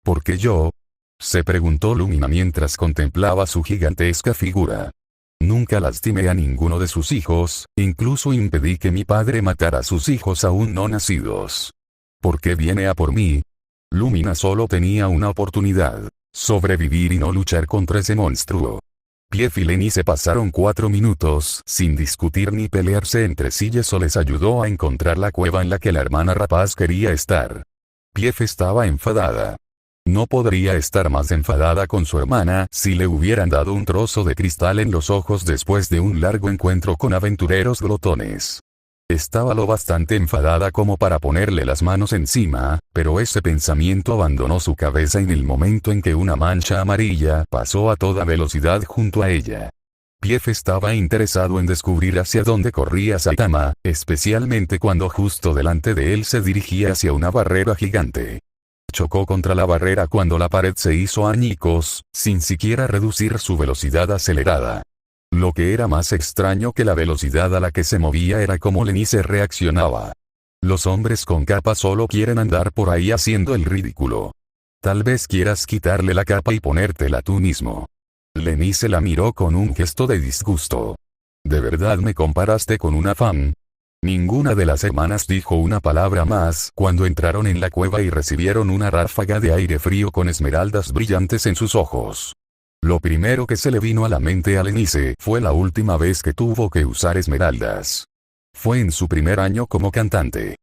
¿Por qué yo?, se preguntó Lumina mientras contemplaba su gigantesca figura. Nunca lastimé a ninguno de sus hijos, incluso impedí que mi padre matara a sus hijos aún no nacidos. ¿Por qué viene a por mí? Lumina solo tenía una oportunidad: sobrevivir y no luchar contra ese monstruo. Pief y Lenny se pasaron 4 minutos sin discutir ni pelearse entre sí y eso les ayudó a encontrar la cueva en la que la hermana rapaz quería estar. Pief estaba enfadada. No podría estar más enfadada con su hermana si le hubieran dado un trozo de cristal en los ojos después de un largo encuentro con aventureros glotones. Estaba lo bastante enfadada como para ponerle las manos encima, pero ese pensamiento abandonó su cabeza en el momento en que una mancha amarilla pasó a toda velocidad junto a ella. Pief estaba interesado en descubrir hacia dónde corría Saitama, especialmente cuando justo delante de él se dirigía hacia una barrera gigante. Chocó contra la barrera cuando la pared se hizo añicos, sin siquiera reducir su velocidad acelerada. Lo que era más extraño que la velocidad a la que se movía era cómo Lenice reaccionaba. Los hombres con capa solo quieren andar por ahí haciendo el ridículo. Tal vez quieras quitarle la capa y ponértela tú mismo. Lenice la miró con un gesto de disgusto. ¿De verdad me comparaste con una fan? Ninguna de las hermanas dijo una palabra más cuando entraron en la cueva y recibieron una ráfaga de aire frío con esmeraldas brillantes en sus ojos. Lo primero que se le vino a la mente a Lenice fue la última vez que tuvo que usar esmeraldas. Fue en su primer año como cantante.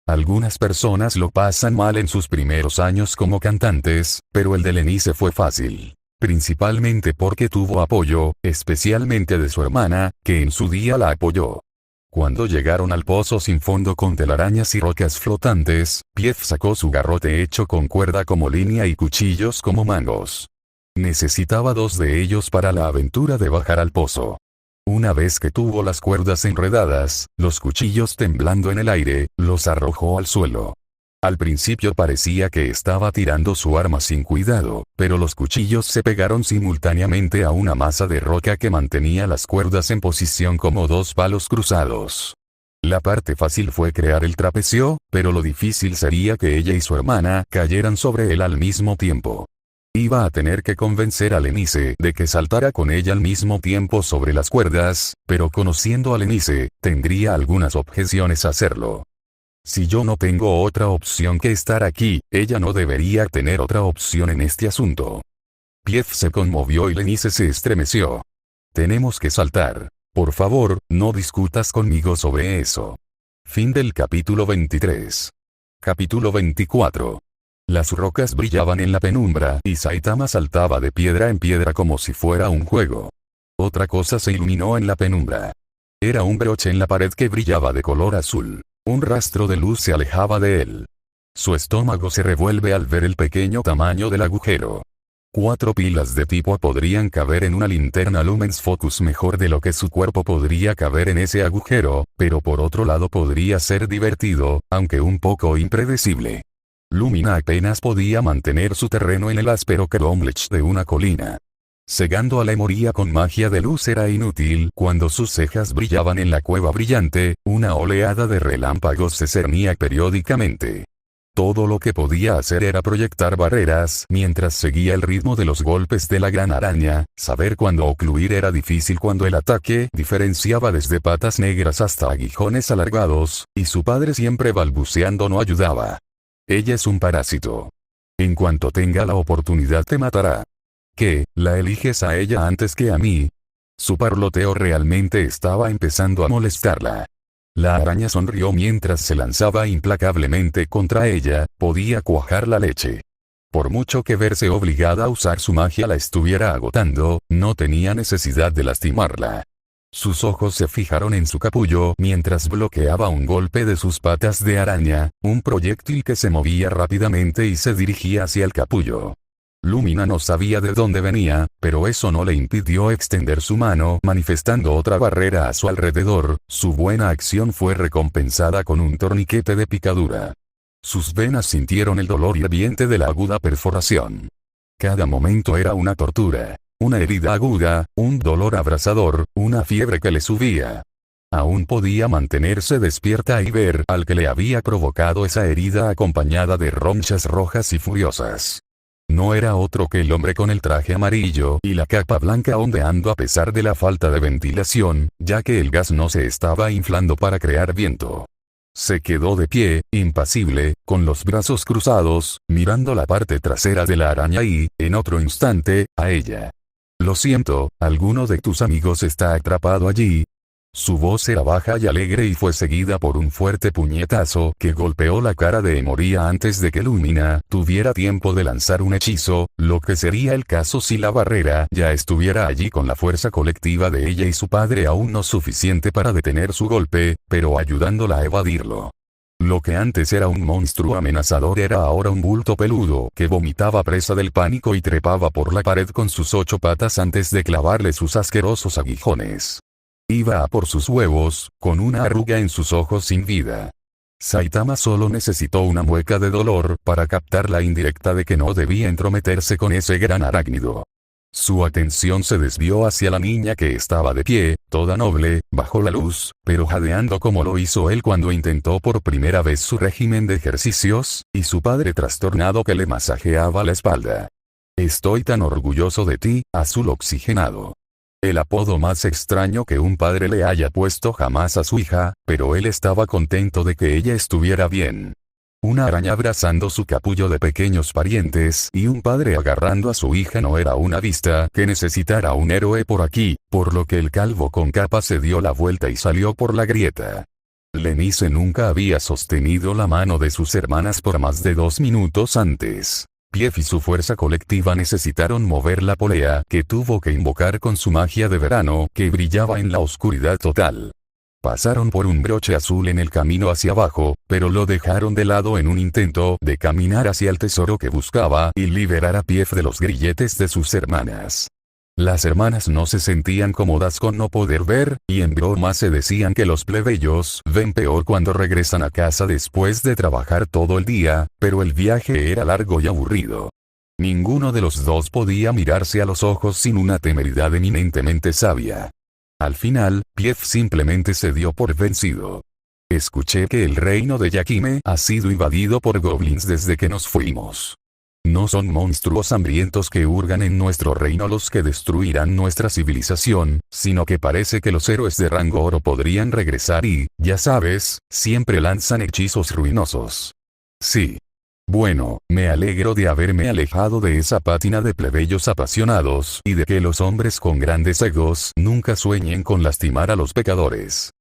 Algunas personas lo pasan mal en sus primeros años como cantantes, pero el de Lenice fue fácil. Principalmente porque tuvo apoyo, especialmente de su hermana, que en su día la apoyó. Cuando llegaron al pozo sin fondo con telarañas y rocas flotantes, Pief sacó su garrote hecho con cuerda como línea y cuchillos como mangos. Necesitaba 2 de ellos para la aventura de bajar al pozo. Una vez que tuvo las cuerdas enredadas, los cuchillos temblando en el aire, los arrojó al suelo. Al principio parecía que estaba tirando su arma sin cuidado, pero los cuchillos se pegaron simultáneamente a una masa de roca que mantenía las cuerdas en posición como 2 palos cruzados. La parte fácil fue crear el trapecio, pero lo difícil sería que ella y su hermana cayeran sobre él al mismo tiempo. Iba a tener que convencer a Lenice de que saltara con ella al mismo tiempo sobre las cuerdas, pero conociendo a Lenice, tendría algunas objeciones a hacerlo. Si yo no tengo otra opción que estar aquí, ella no debería tener otra opción en este asunto. Pief se conmovió y Lenice se estremeció. Tenemos que saltar. Por favor, no discutas conmigo sobre eso. Fin del capítulo 23. Capítulo 24. Las rocas brillaban en la penumbra y Saitama saltaba de piedra en piedra como si fuera un juego. Otra cosa se iluminó en la penumbra. Era un broche en la pared que brillaba de color azul. Un rastro de luz se alejaba de él. Su estómago se revuelve al ver el pequeño tamaño del agujero. 4 pilas de tipo A podrían caber en una linterna Lumens Focus mejor de lo que su cuerpo podría caber en ese agujero, pero por otro lado podría ser divertido, aunque un poco impredecible. Lumina apenas podía mantener su terreno en el áspero cromlech de una colina. Cegando a Lemoria con magia de luz era inútil cuando sus cejas brillaban en la cueva brillante, una oleada de relámpagos se cernía periódicamente. Todo lo que podía hacer era proyectar barreras mientras seguía el ritmo de los golpes de la gran araña, saber cuándo ocluir era difícil cuando el ataque diferenciaba desde patas negras hasta aguijones alargados, y su padre siempre balbuceando no ayudaba. Ella es un parásito. En cuanto tenga la oportunidad te matará. ¿Qué, la eliges a ella antes que a mí? Su parloteo realmente estaba empezando a molestarla. La araña sonrió mientras se lanzaba implacablemente contra ella, podía cuajar la leche. Por mucho que verse obligada a usar su magia la estuviera agotando, no tenía necesidad de lastimarla. Sus ojos se fijaron en su capullo mientras bloqueaba un golpe de sus patas de araña, un proyectil que se movía rápidamente y se dirigía hacia el capullo. Lumina no sabía de dónde venía, pero eso no le impidió extender su mano manifestando otra barrera a su alrededor. Su buena acción fue recompensada con un torniquete de picadura. Sus venas sintieron el dolor hirviente de la aguda perforación. Cada momento era una tortura. Una herida aguda, un dolor abrasador, una fiebre que le subía. Aún podía mantenerse despierta y ver al que le había provocado esa herida acompañada de ronchas rojas y furiosas. No era otro que el hombre con el traje amarillo y la capa blanca ondeando a pesar de la falta de ventilación, ya que el gas no se estaba inflando para crear viento. Se quedó de pie, impasible, con los brazos cruzados, mirando la parte trasera de la araña y, en otro instante, a ella. Lo siento, alguno de tus amigos está atrapado allí. Su voz era baja y alegre y fue seguida por un fuerte puñetazo que golpeó la cara de Emoria antes de que Lumina tuviera tiempo de lanzar un hechizo, lo que sería el caso si la barrera ya estuviera allí con la fuerza colectiva de ella y su padre aún no suficiente para detener su golpe, pero ayudándola a evadirlo. Lo que antes era un monstruo amenazador era ahora un bulto peludo que vomitaba presa del pánico y trepaba por la pared con sus 8 patas antes de clavarle sus asquerosos aguijones. Iba a por sus huevos, con una arruga en sus ojos sin vida. Saitama solo necesitó una mueca de dolor para captar la indirecta de que no debía entrometerse con ese gran arácnido. Su atención se desvió hacia la niña que estaba de pie, toda noble, bajo la luz, pero jadeando como lo hizo él cuando intentó por primera vez su régimen de ejercicios, y su padre trastornado que le masajeaba la espalda. Estoy tan orgulloso de ti, azul oxigenado. El apodo más extraño que un padre le haya puesto jamás a su hija, pero él estaba contento de que ella estuviera bien. Una araña abrazando su capullo de pequeños parientes y un padre agarrando a su hija no era una vista que necesitara un héroe por aquí, por lo que el calvo con capa se dio la vuelta y salió por la grieta. Lenice nunca había sostenido la mano de sus hermanas por más de 2 minutos antes. Pief y su fuerza colectiva necesitaron mover la polea que tuvo que invocar con su magia de verano que brillaba en la oscuridad total. Pasaron por un broche azul en el camino hacia abajo, pero lo dejaron de lado en un intento de caminar hacia el tesoro que buscaba y liberar a Pief de los grilletes de sus hermanas. Las hermanas no se sentían cómodas con no poder ver, y en broma se decían que los plebeyos ven peor cuando regresan a casa después de trabajar todo el día, pero el viaje era largo y aburrido. Ninguno de los dos podía mirarse a los ojos sin una temeridad eminentemente sabia. Al final, Pief simplemente se dio por vencido. Escuché que el reino de Yakime ha sido invadido por goblins desde que nos fuimos. No son monstruos hambrientos que hurgan en nuestro reino los que destruirán nuestra civilización, sino que parece que los héroes de rango oro podrían regresar y, ya sabes, siempre lanzan hechizos ruinosos. Sí. Bueno, me alegro de haberme alejado de esa pátina de plebeyos apasionados y de que los hombres con grandes egos nunca sueñen con lastimar a los pecadores.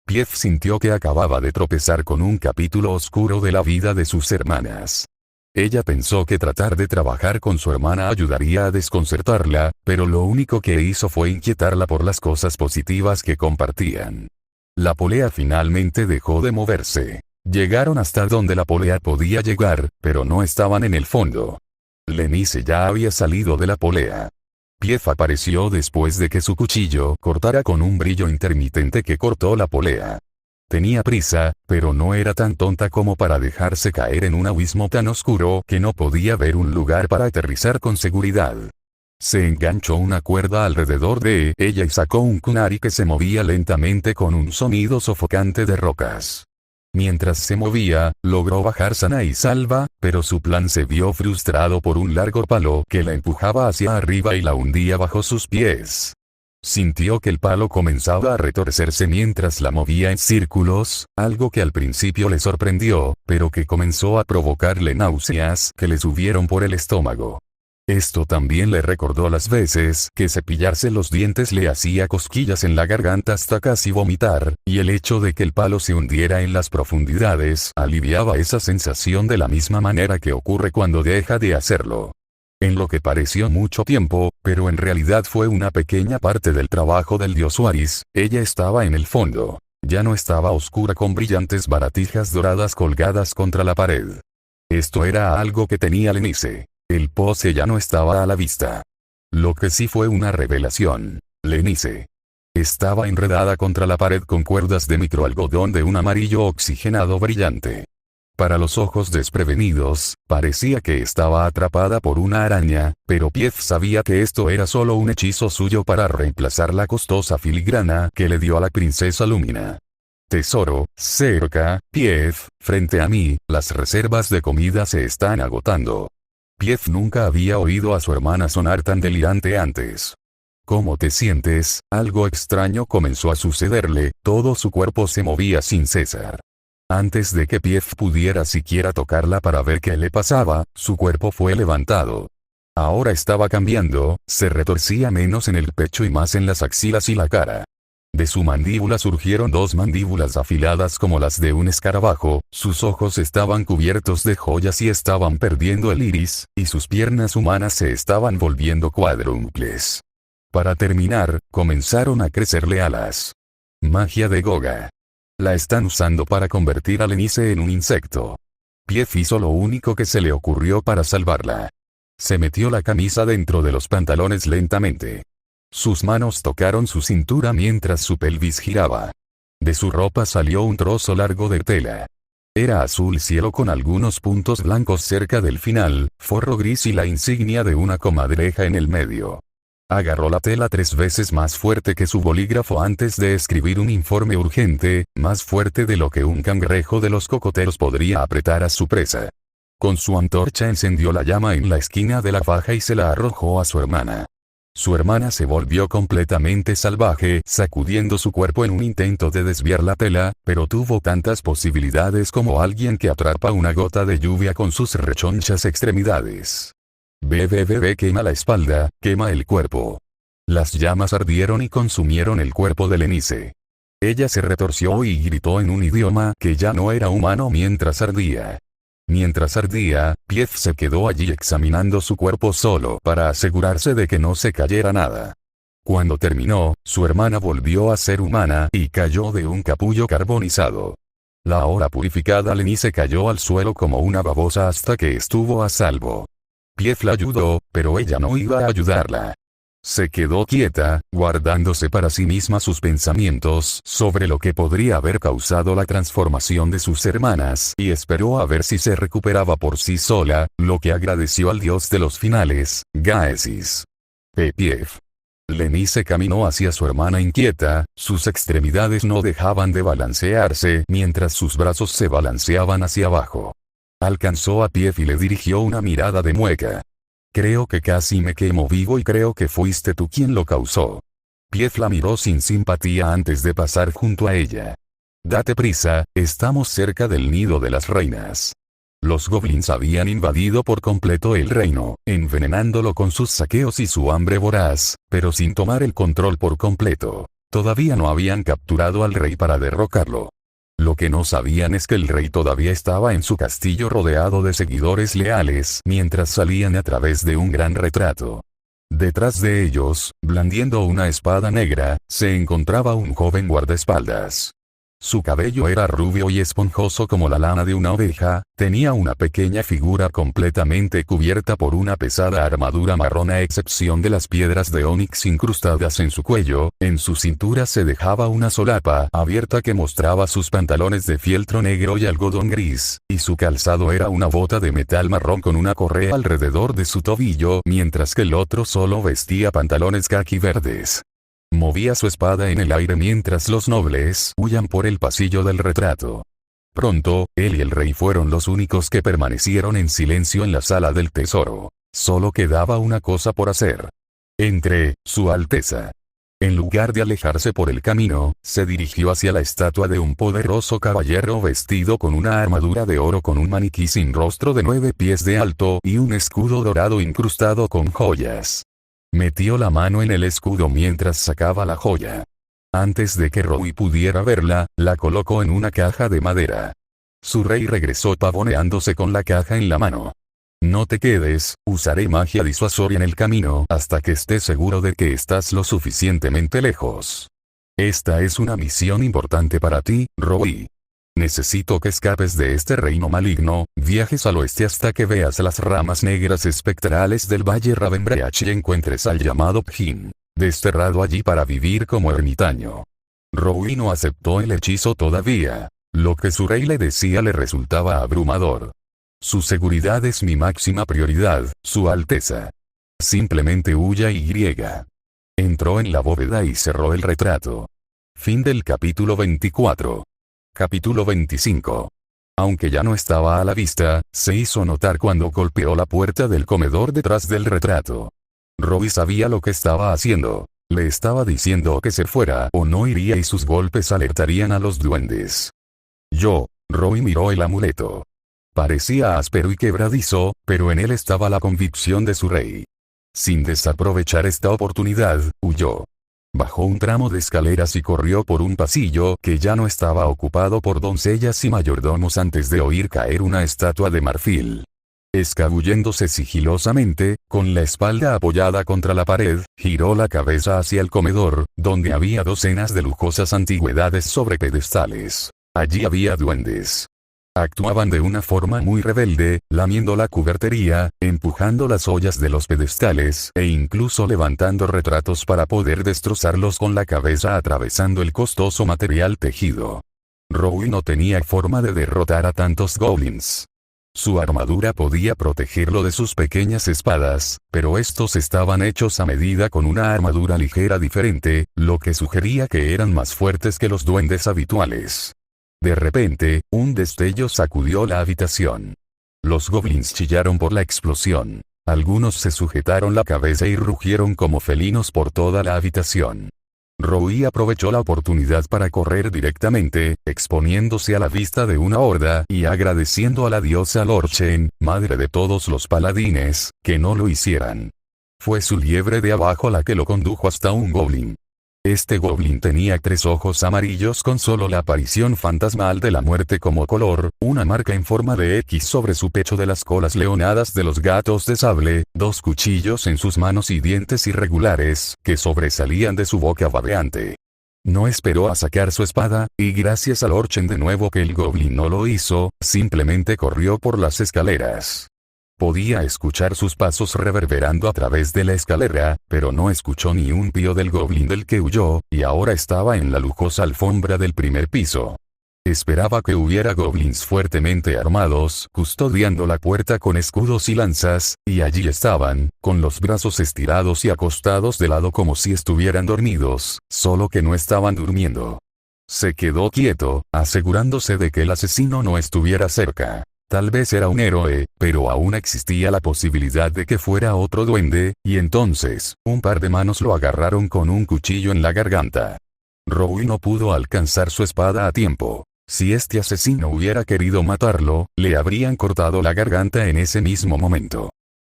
Pief sintió que acababa de tropezar con un capítulo oscuro de la vida de sus hermanas. Ella pensó que tratar de trabajar con su hermana ayudaría a desconcertarla, pero lo único que hizo fue inquietarla por las cosas positivas que compartían. La polea finalmente dejó de moverse. Llegaron hasta donde la polea podía llegar, pero no estaban en el fondo. Lenice ya había salido de la polea. Pief apareció después de que su cuchillo cortara con un brillo intermitente que cortó la polea. Tenía prisa, pero no era tan tonta como para dejarse caer en un abismo tan oscuro que no podía ver un lugar para aterrizar con seguridad. Se enganchó una cuerda alrededor de ella y sacó un kunai que se movía lentamente con un sonido sofocante de rocas. Mientras se movía, logró bajar sana y salva, pero su plan se vio frustrado por un largo palo que la empujaba hacia arriba y la hundía bajo sus pies. Sintió que el palo comenzaba a retorcerse mientras la movía en círculos, algo que al principio le sorprendió, pero que comenzó a provocarle náuseas que le subieron por el estómago. Esto también le recordó las veces que cepillarse los dientes le hacía cosquillas en la garganta hasta casi vomitar, y el hecho de que el palo se hundiera en las profundidades aliviaba esa sensación de la misma manera que ocurre cuando deja de hacerlo. En lo que pareció mucho tiempo, pero en realidad fue una pequeña parte del trabajo del dios Waris, ella estaba en el fondo. Ya no estaba oscura con brillantes baratijas doradas colgadas contra la pared. Esto era algo que tenía Lenice. El pose ya no estaba a la vista. Lo que sí fue una revelación. Lenice estaba enredada contra la pared con cuerdas de microalgodón de un amarillo oxigenado brillante. Para los ojos desprevenidos, parecía que estaba atrapada por una araña, pero Pief sabía que esto era solo un hechizo suyo para reemplazar la costosa filigrana que le dio a la princesa Lumina. Tesoro, cerca, Pief, frente a mí, las reservas de comida se están agotando. Pief nunca había oído a su hermana sonar tan delirante antes. ¿Cómo te sientes? Algo extraño comenzó a sucederle, todo su cuerpo se movía sin cesar. Antes de que Pief pudiera siquiera tocarla para ver qué le pasaba, su cuerpo fue levantado. Ahora estaba cambiando, se retorcía menos en el pecho y más en las axilas y la cara. De su mandíbula surgieron 2 mandíbulas afiladas como las de un escarabajo, sus ojos estaban cubiertos de joyas y estaban perdiendo el iris, y sus piernas humanas se estaban volviendo cuádruples. Para terminar, comenzaron a crecerle alas. Magia de Goga. La están usando para convertir a Lenice en un insecto. Pief hizo lo único que se le ocurrió para salvarla. Se metió la camisa dentro de los pantalones lentamente. Sus manos tocaron su cintura mientras su pelvis giraba. De su ropa salió un trozo largo de tela. Era azul cielo con algunos puntos blancos cerca del final, forro gris y la insignia de una comadreja en el medio. Agarró la tela 3 veces más fuerte que su bolígrafo antes de escribir un informe urgente, más fuerte de lo que un cangrejo de los cocoteros podría apretar a su presa. Con su antorcha encendió la llama en la esquina de la faja y se la arrojó a su hermana. Su hermana se volvió completamente salvaje, sacudiendo su cuerpo en un intento de desviar la tela, pero tuvo tantas posibilidades como alguien que atrapa una gota de lluvia con sus rechonchas extremidades. Bebé quema la espalda, quema el cuerpo. Las llamas ardieron y consumieron el cuerpo de Lenice. Ella se retorció y gritó en un idioma que ya no era humano mientras ardía. Mientras ardía, Pief se quedó allí examinando su cuerpo solo para asegurarse de que no se cayera nada. Cuando terminó, su hermana volvió a ser humana y cayó de un capullo carbonizado. La ahora purificada Lenice cayó al suelo como una babosa hasta que estuvo a salvo. Pief la ayudó, pero ella no iba a ayudarla. Se quedó quieta, guardándose para sí misma sus pensamientos sobre lo que podría haber causado la transformación de sus hermanas y esperó a ver si se recuperaba por sí sola, lo que agradeció al dios de los finales, Gaesis. Pief. Lenice caminó hacia su hermana inquieta, sus extremidades no dejaban de balancearse mientras sus brazos se balanceaban hacia abajo. Alcanzó a Pief y le dirigió una mirada de mueca. Creo que casi me quemo vivo y creo que fuiste tú quien lo causó. Pief la miró sin simpatía antes de pasar junto a ella. Date prisa, estamos cerca del nido de las reinas. Los goblins habían invadido por completo el reino, envenenándolo con sus saqueos y su hambre voraz, pero sin tomar el control por completo. Todavía no habían capturado al rey para derrocarlo. Lo que no sabían es que el rey todavía estaba en su castillo rodeado de seguidores leales mientras salían a través de un gran retrato. Detrás de ellos, blandiendo una espada negra, se encontraba un joven guardaespaldas. Su cabello era rubio y esponjoso como la lana de una oveja, tenía una pequeña figura completamente cubierta por una pesada armadura marrón a excepción de las piedras de onix incrustadas en su cuello, en su cintura se dejaba una solapa abierta que mostraba sus pantalones de fieltro negro y algodón gris, y su calzado era una bota de metal marrón con una correa alrededor de su tobillo mientras que el otro solo vestía pantalones caqui verdes. Movía su espada en el aire mientras los nobles huían por el pasillo del retrato. Pronto, él y el rey fueron los únicos que permanecieron en silencio en la sala del tesoro. Solo quedaba una cosa por hacer. Entre, Su Alteza. En lugar de alejarse por el camino, se dirigió hacia la estatua de un poderoso caballero vestido con una armadura de oro con un maniquí sin rostro de 9 pies de alto y un escudo dorado incrustado con joyas. Metió la mano en el escudo mientras sacaba la joya. Antes de que Roy pudiera verla, la colocó en una caja de madera. Su rey regresó pavoneándose con la caja en la mano. No te quedes, usaré magia disuasoria en el camino hasta que estés seguro de que estás lo suficientemente lejos. Esta es una misión importante para ti, Roy. Necesito que escapes de este reino maligno, viajes al oeste hasta que veas las ramas negras espectrales del valle Ravenbreach y encuentres al llamado Pjin, desterrado allí para vivir como ermitaño. Roy no aceptó el hechizo todavía. Lo que su rey le decía le resultaba abrumador. Su seguridad es mi máxima prioridad, Su Alteza. Simplemente huya y griega. Entró en la bóveda y cerró el retrato. Fin del capítulo 24. Capítulo 25. Aunque ya no estaba a la vista, se hizo notar cuando golpeó la puerta del comedor detrás del retrato. Roy sabía lo que estaba haciendo. Le estaba diciendo que se fuera o no iría y sus golpes alertarían a los duendes. Roy miró el amuleto. Parecía áspero y quebradizo, pero en él estaba la convicción de su rey. Sin desaprovechar esta oportunidad, huyó. Bajó un tramo de escaleras y corrió por un pasillo que ya no estaba ocupado por doncellas y mayordomos antes de oír caer una estatua de marfil. Escabulléndose sigilosamente, con la espalda apoyada contra la pared, giró la cabeza hacia el comedor, donde había docenas de lujosas antigüedades sobre pedestales. Allí había duendes. Actuaban de una forma muy rebelde, lamiendo la cubertería, empujando las ollas de los pedestales e incluso levantando retratos para poder destrozarlos con la cabeza atravesando el costoso material tejido. Roui no tenía forma de derrotar a tantos goblins. Su armadura podía protegerlo de sus pequeñas espadas, pero estos estaban hechos a medida con una armadura ligera diferente, lo que sugería que eran más fuertes que los duendes habituales. De repente, un destello sacudió la habitación. Los goblins chillaron por la explosión. Algunos se sujetaron la cabeza y rugieron como felinos por toda la habitación. Roui aprovechó la oportunidad para correr directamente, exponiéndose a la vista de una horda y agradeciendo a la diosa Lorchen, madre de todos los paladines, que no lo hicieran. Fue su liebre de abajo la que lo condujo hasta un goblin. Este goblin tenía 3 ojos amarillos con solo la aparición fantasmal de la muerte como color, una marca en forma de X sobre su pecho de las colas leonadas de los gatos de sable, 2 cuchillos en sus manos y dientes irregulares, que sobresalían de su boca babeante. No esperó a sacar su espada, y gracias a Lorchen de nuevo que el goblin no lo hizo, simplemente corrió por las escaleras. Podía escuchar sus pasos reverberando a través de la escalera, pero no escuchó ni un pío del goblin del que huyó, y ahora estaba en la lujosa alfombra del primer piso. Esperaba que hubiera goblins fuertemente armados custodiando la puerta con escudos y lanzas, y allí estaban, con los brazos estirados y acostados de lado como si estuvieran dormidos, solo que no estaban durmiendo. Se quedó quieto, asegurándose de que el asesino no estuviera cerca. Tal vez era un héroe, pero aún existía la posibilidad de que fuera otro duende, y entonces, un par de manos lo agarraron con un cuchillo en la garganta. Roui no pudo alcanzar su espada a tiempo. Si este asesino hubiera querido matarlo, le habrían cortado la garganta en ese mismo momento.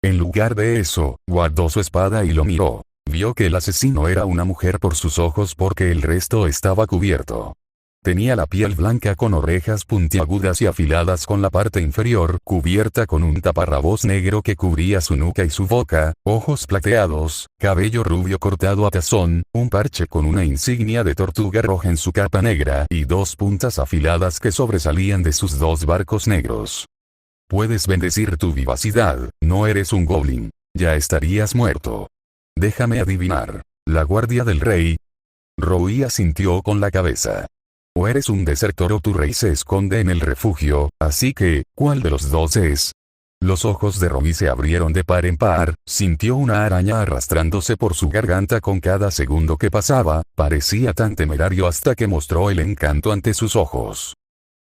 En lugar de eso, guardó su espada y lo miró. Vio que el asesino era una mujer por sus ojos porque el resto estaba cubierto. Tenía la piel blanca con orejas puntiagudas y afiladas con la parte inferior cubierta con un taparrabos negro que cubría su nuca y su boca, ojos plateados, cabello rubio cortado a tazón, un parche con una insignia de tortuga roja en su capa negra y 2 puntas afiladas que sobresalían de sus 2 barcos negros. Puedes bendecir tu vivacidad, no eres un goblin. Ya estarías muerto. Déjame adivinar. ¿La guardia del rey? Roui asintió con la cabeza. O eres un desertor o tu rey se esconde en el refugio, así que, ¿cuál de los dos es? Los ojos de Roui se abrieron de par en par, sintió una araña arrastrándose por su garganta con cada segundo que pasaba, parecía tan temerario hasta que mostró el encanto ante sus ojos.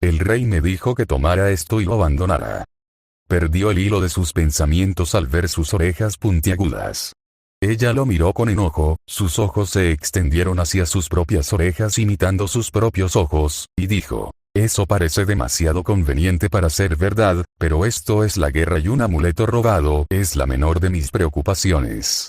El rey me dijo que tomara esto y lo abandonara. Perdió el hilo de sus pensamientos al ver sus orejas puntiagudas. Ella lo miró con enojo, sus ojos se extendieron hacia sus propias orejas imitando sus propios ojos, y dijo, eso parece demasiado conveniente para ser verdad, pero esto es la guerra y un amuleto robado es la menor de mis preocupaciones.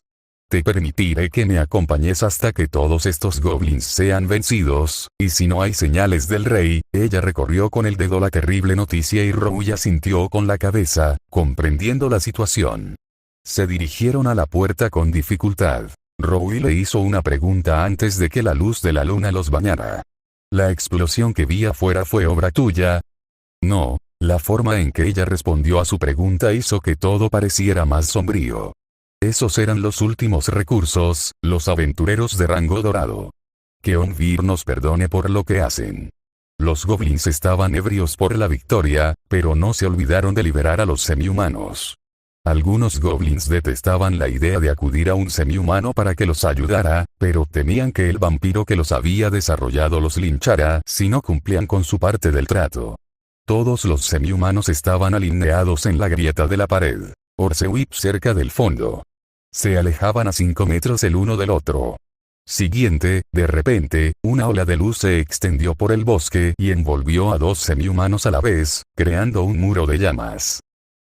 Te permitiré que me acompañes hasta que todos estos goblins sean vencidos, y si no hay señales del rey, ella recorrió con el dedo la terrible noticia y Roui asintió con la cabeza, comprendiendo la situación. Se dirigieron a la puerta con dificultad. Roui le hizo una pregunta antes de que la luz de la luna los bañara. ¿La explosión que vi afuera fue obra tuya? No, la forma en que ella respondió a su pregunta hizo que todo pareciera más sombrío. Esos eran los últimos recursos, los aventureros de rango dorado. Que Onvir nos perdone por lo que hacen. Los goblins estaban ebrios por la victoria, pero no se olvidaron de liberar a los semihumanos. Algunos goblins detestaban la idea de acudir a un semihumano para que los ayudara, pero temían que el vampiro que los había desarrollado los linchara si no cumplían con su parte del trato. Todos los semihumanos estaban alineados en la grieta de la pared. Orsewip cerca del fondo. Se alejaban a 5 metros el uno del otro. Siguiente, de repente, una ola de luz se extendió por el bosque y envolvió a 2 semihumanos a la vez, creando un muro de llamas.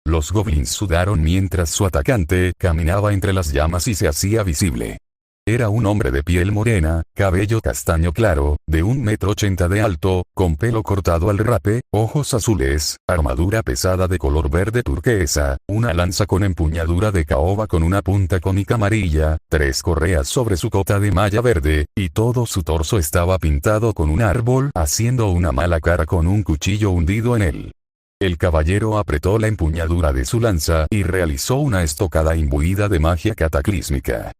Los goblins sudaron mientras su atacante caminaba entre las llamas y se hacía visible. Era un hombre de piel morena, cabello castaño claro, de 1,80 m de alto, con pelo cortado al rape, ojos azules, armadura pesada de color verde turquesa, una lanza con empuñadura de caoba con una punta cónica amarilla, 3 correas sobre su cota de malla verde, y todo su torso estaba pintado con un árbol haciendo una mala cara con un cuchillo hundido en él. El caballero apretó la empuñadura de su lanza y realizó una estocada imbuida de magia cataclísmica.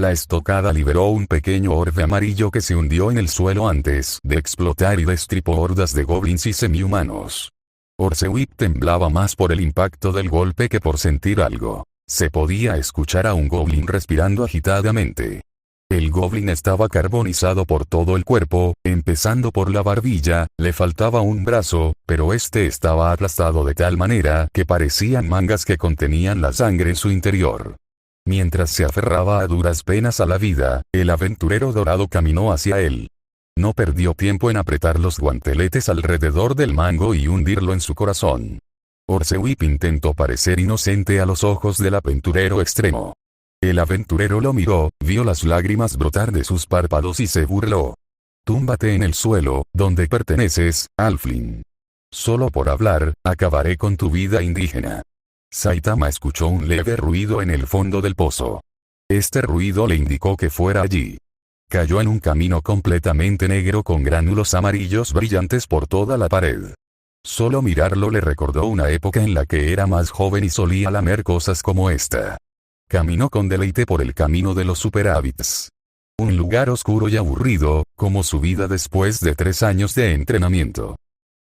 La estocada liberó un pequeño orbe amarillo que se hundió en el suelo antes de explotar y destripó hordas de goblins y semihumanos. Orsewip temblaba más por el impacto del golpe que por sentir algo. Se podía escuchar a un goblin respirando agitadamente. El goblin estaba carbonizado por todo el cuerpo, empezando por la barbilla, le faltaba un brazo, pero este estaba aplastado de tal manera que parecían mangas que contenían la sangre en su interior. Mientras se aferraba a duras penas a la vida, el aventurero dorado caminó hacia él. No perdió tiempo en apretar los guanteletes alrededor del mango y hundirlo en su corazón. Orsewip intentó parecer inocente a los ojos del aventurero extremo. El aventurero lo miró, vio las lágrimas brotar de sus párpados y se burló. Túmbate en el suelo, donde perteneces, Halfling. Solo por hablar, acabaré con tu vida indígena. Saitama escuchó un leve ruido en el fondo del pozo. Este ruido le indicó que fuera allí. Cayó en un camino completamente negro con gránulos amarillos brillantes por toda la pared. Solo mirarlo le recordó una época en la que era más joven y solía lamer cosas como esta. Caminó con deleite por el camino de los superhábitats. Un lugar oscuro y aburrido, como su vida después de 3 años de entrenamiento.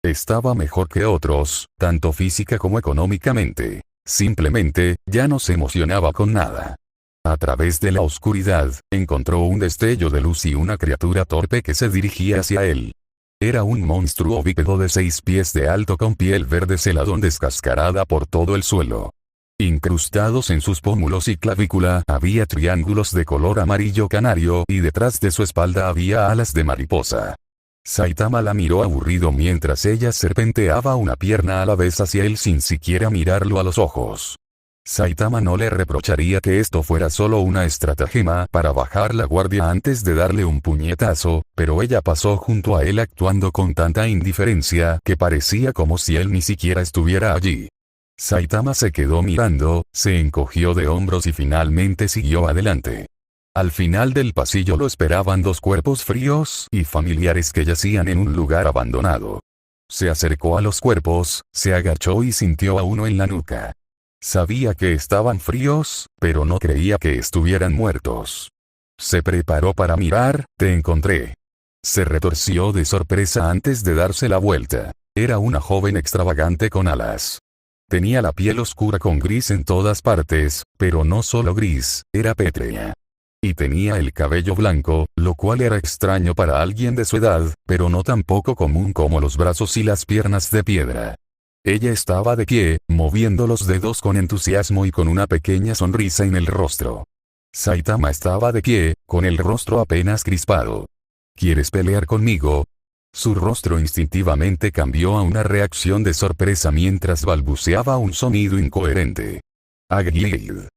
Estaba mejor que otros, tanto física como económicamente. Simplemente, ya no se emocionaba con nada. A través de la oscuridad, encontró un destello de luz y una criatura torpe que se dirigía hacia él. Era un monstruo bípedo de 6 pies de alto con piel verde celadón descascarada por todo el suelo. Incrustados en sus pómulos y clavícula había triángulos de color amarillo canario y detrás de su espalda había alas de mariposa. Saitama la miró aburrido mientras ella serpenteaba una pierna a la vez hacia él sin siquiera mirarlo a los ojos. Saitama no le reprocharía que esto fuera solo una estratagema para bajar la guardia antes de darle un puñetazo, pero ella pasó junto a él actuando con tanta indiferencia que parecía como si él ni siquiera estuviera allí. Saitama se quedó mirando, se encogió de hombros y finalmente siguió adelante. Al final del pasillo lo esperaban 2 cuerpos fríos y familiares que yacían en un lugar abandonado. Se acercó a los cuerpos, se agachó y sintió a uno en la nuca. Sabía que estaban fríos, pero no creía que estuvieran muertos. Se preparó para mirar, te encontré. Se retorció de sorpresa antes de darse la vuelta. Era una joven extravagante con alas. Tenía la piel oscura con gris en todas partes, pero no solo gris, era pétrea. Y tenía el cabello blanco, lo cual era extraño para alguien de su edad, pero no tan poco común como los brazos y las piernas de piedra. Ella estaba de pie, moviendo los dedos con entusiasmo y con una pequeña sonrisa en el rostro. Saitama estaba de pie, con el rostro apenas crispado. ¿Quieres pelear conmigo? Su rostro instintivamente cambió a una reacción de sorpresa mientras balbuceaba un sonido incoherente. Agreed.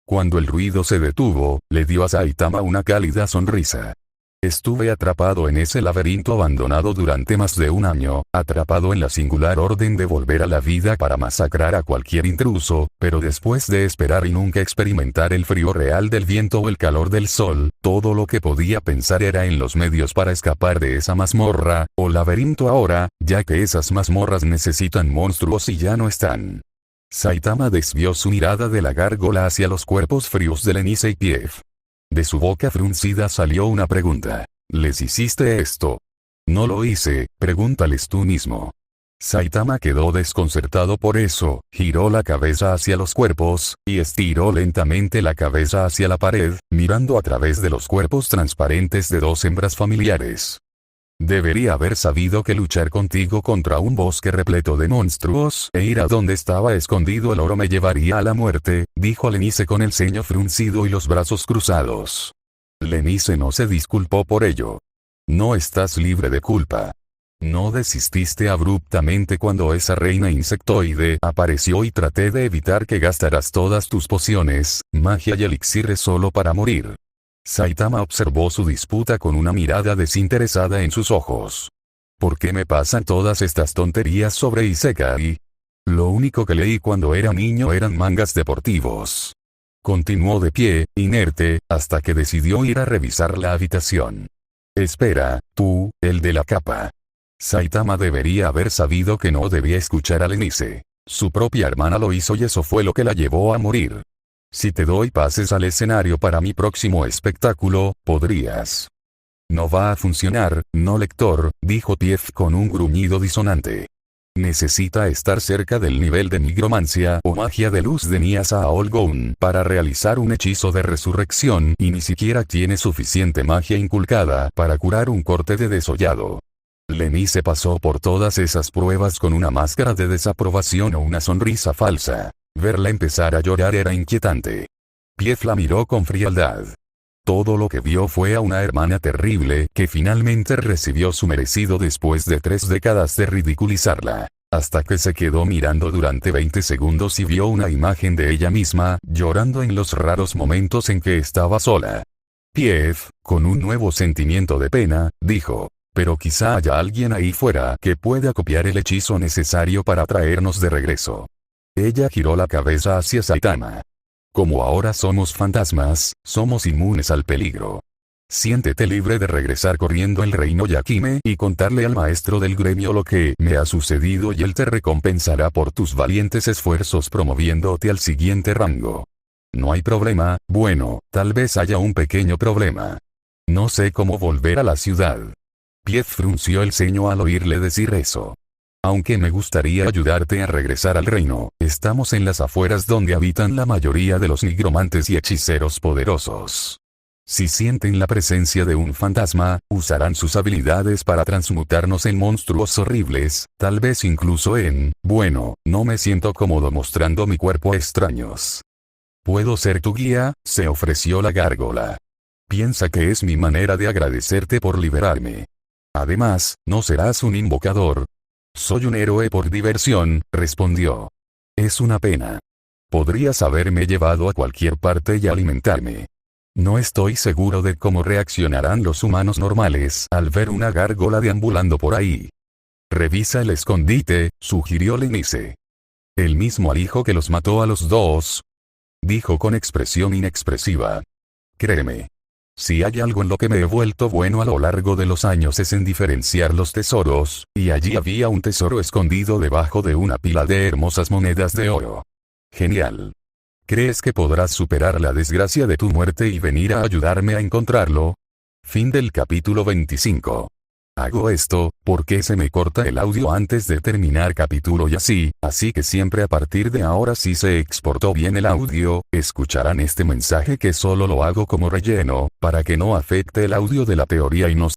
Cuando el ruido se detuvo, le dio a Saitama una cálida sonrisa. Estuve atrapado en ese laberinto abandonado durante más de 1 año, atrapado en la singular orden de volver a la vida para masacrar a cualquier intruso, pero después de esperar y nunca experimentar el frío real del viento o el calor del sol, todo lo que podía pensar era en los medios para escapar de esa mazmorra, o laberinto ahora, ya que esas mazmorras necesitan monstruos y ya no están. Saitama desvió su mirada de la gárgola hacia los cuerpos fríos de Lenice y Pief. De su boca fruncida salió una pregunta. ¿Les hiciste esto? No lo hice, pregúntales tú mismo. Saitama quedó desconcertado por eso, giró la cabeza hacia los cuerpos, y estiró lentamente la cabeza hacia la pared, mirando a través de los cuerpos transparentes de 2 hembras familiares. Debería haber sabido que luchar contigo contra un bosque repleto de monstruos e ir a donde estaba escondido el oro me llevaría a la muerte, dijo Lenice con el ceño fruncido y los brazos cruzados. Lenice no se disculpó por ello. No estás libre de culpa. No desististe abruptamente cuando esa reina insectoide apareció y traté de evitar que gastaras todas tus pociones, magia y elixires solo para morir. Saitama observó su disputa con una mirada desinteresada en sus ojos. ¿Por qué me pasan todas estas tonterías sobre Isekai? Lo único que leí cuando era niño eran mangas deportivos. Continuó de pie, inerte, hasta que decidió ir a revisar la habitación. Espera, tú, el de la capa. Saitama debería haber sabido que no debía escuchar a Lenice. Su propia hermana lo hizo y eso fue lo que la llevó a morir. Si te doy pases al escenario para mi próximo espectáculo, podrías. No va a funcionar, no lector, dijo Pief con un gruñido disonante. Necesita estar cerca del nivel de nigromancia o magia de luz de Nyasa Olgoun para realizar un hechizo de resurrección y ni siquiera tiene suficiente magia inculcada para curar un corte de desollado. Lenny se pasó por todas esas pruebas con una máscara de desaprobación o una sonrisa falsa. Verla empezar a llorar era inquietante. Pief la miró con frialdad. Todo lo que vio fue a una hermana terrible que finalmente recibió su merecido después de 3 décadas de ridiculizarla. Hasta que se quedó mirando durante 20 segundos y vio una imagen de ella misma, llorando en los raros momentos en que estaba sola. Pief, con un nuevo sentimiento de pena, dijo, pero quizá haya alguien ahí fuera que pueda copiar el hechizo necesario para traernos de regreso. Ella giró la cabeza hacia Saitama. Como ahora somos fantasmas, somos inmunes al peligro. Siéntete libre de regresar corriendo al reino Yakime y contarle al maestro del gremio lo que me ha sucedido y él te recompensará por tus valientes esfuerzos promoviéndote al siguiente rango. No hay problema, bueno, tal vez haya un pequeño problema. No sé cómo volver a la ciudad. Pief frunció el ceño al oírle decir eso. Aunque me gustaría ayudarte a regresar al reino, estamos en las afueras donde habitan la mayoría de los nigromantes y hechiceros poderosos. Si sienten la presencia de un fantasma, usarán sus habilidades para transmutarnos en monstruos horribles, tal vez incluso bueno, no me siento cómodo mostrando mi cuerpo a extraños. ¿Puedo ser tu guía?, se ofreció la gárgola. Piensa que es mi manera de agradecerte por liberarme. Además, no serás un invocador. Soy un héroe por diversión, respondió. Es una pena. Podrías haberme llevado a cualquier parte y alimentarme. No estoy seguro de cómo reaccionarán los humanos normales al ver una gárgola deambulando por ahí. Revisa el escondite, sugirió Lenice. El mismo alijo que los mató a los dos, dijo con expresión inexpresiva. Créeme. Si hay algo en lo que me he vuelto bueno a lo largo de los años es en diferenciar los tesoros, y allí había un tesoro escondido debajo de una pila de hermosas monedas de oro. Genial. ¿Crees que podrás superar la desgracia de tu muerte y venir a ayudarme a encontrarlo? Fin del capítulo 25. Hago esto, porque se me corta el audio antes de terminar capítulo y así que siempre a partir de ahora si se exportó bien el audio, escucharán este mensaje que solo lo hago como relleno, para que no afecte el audio de la teoría y no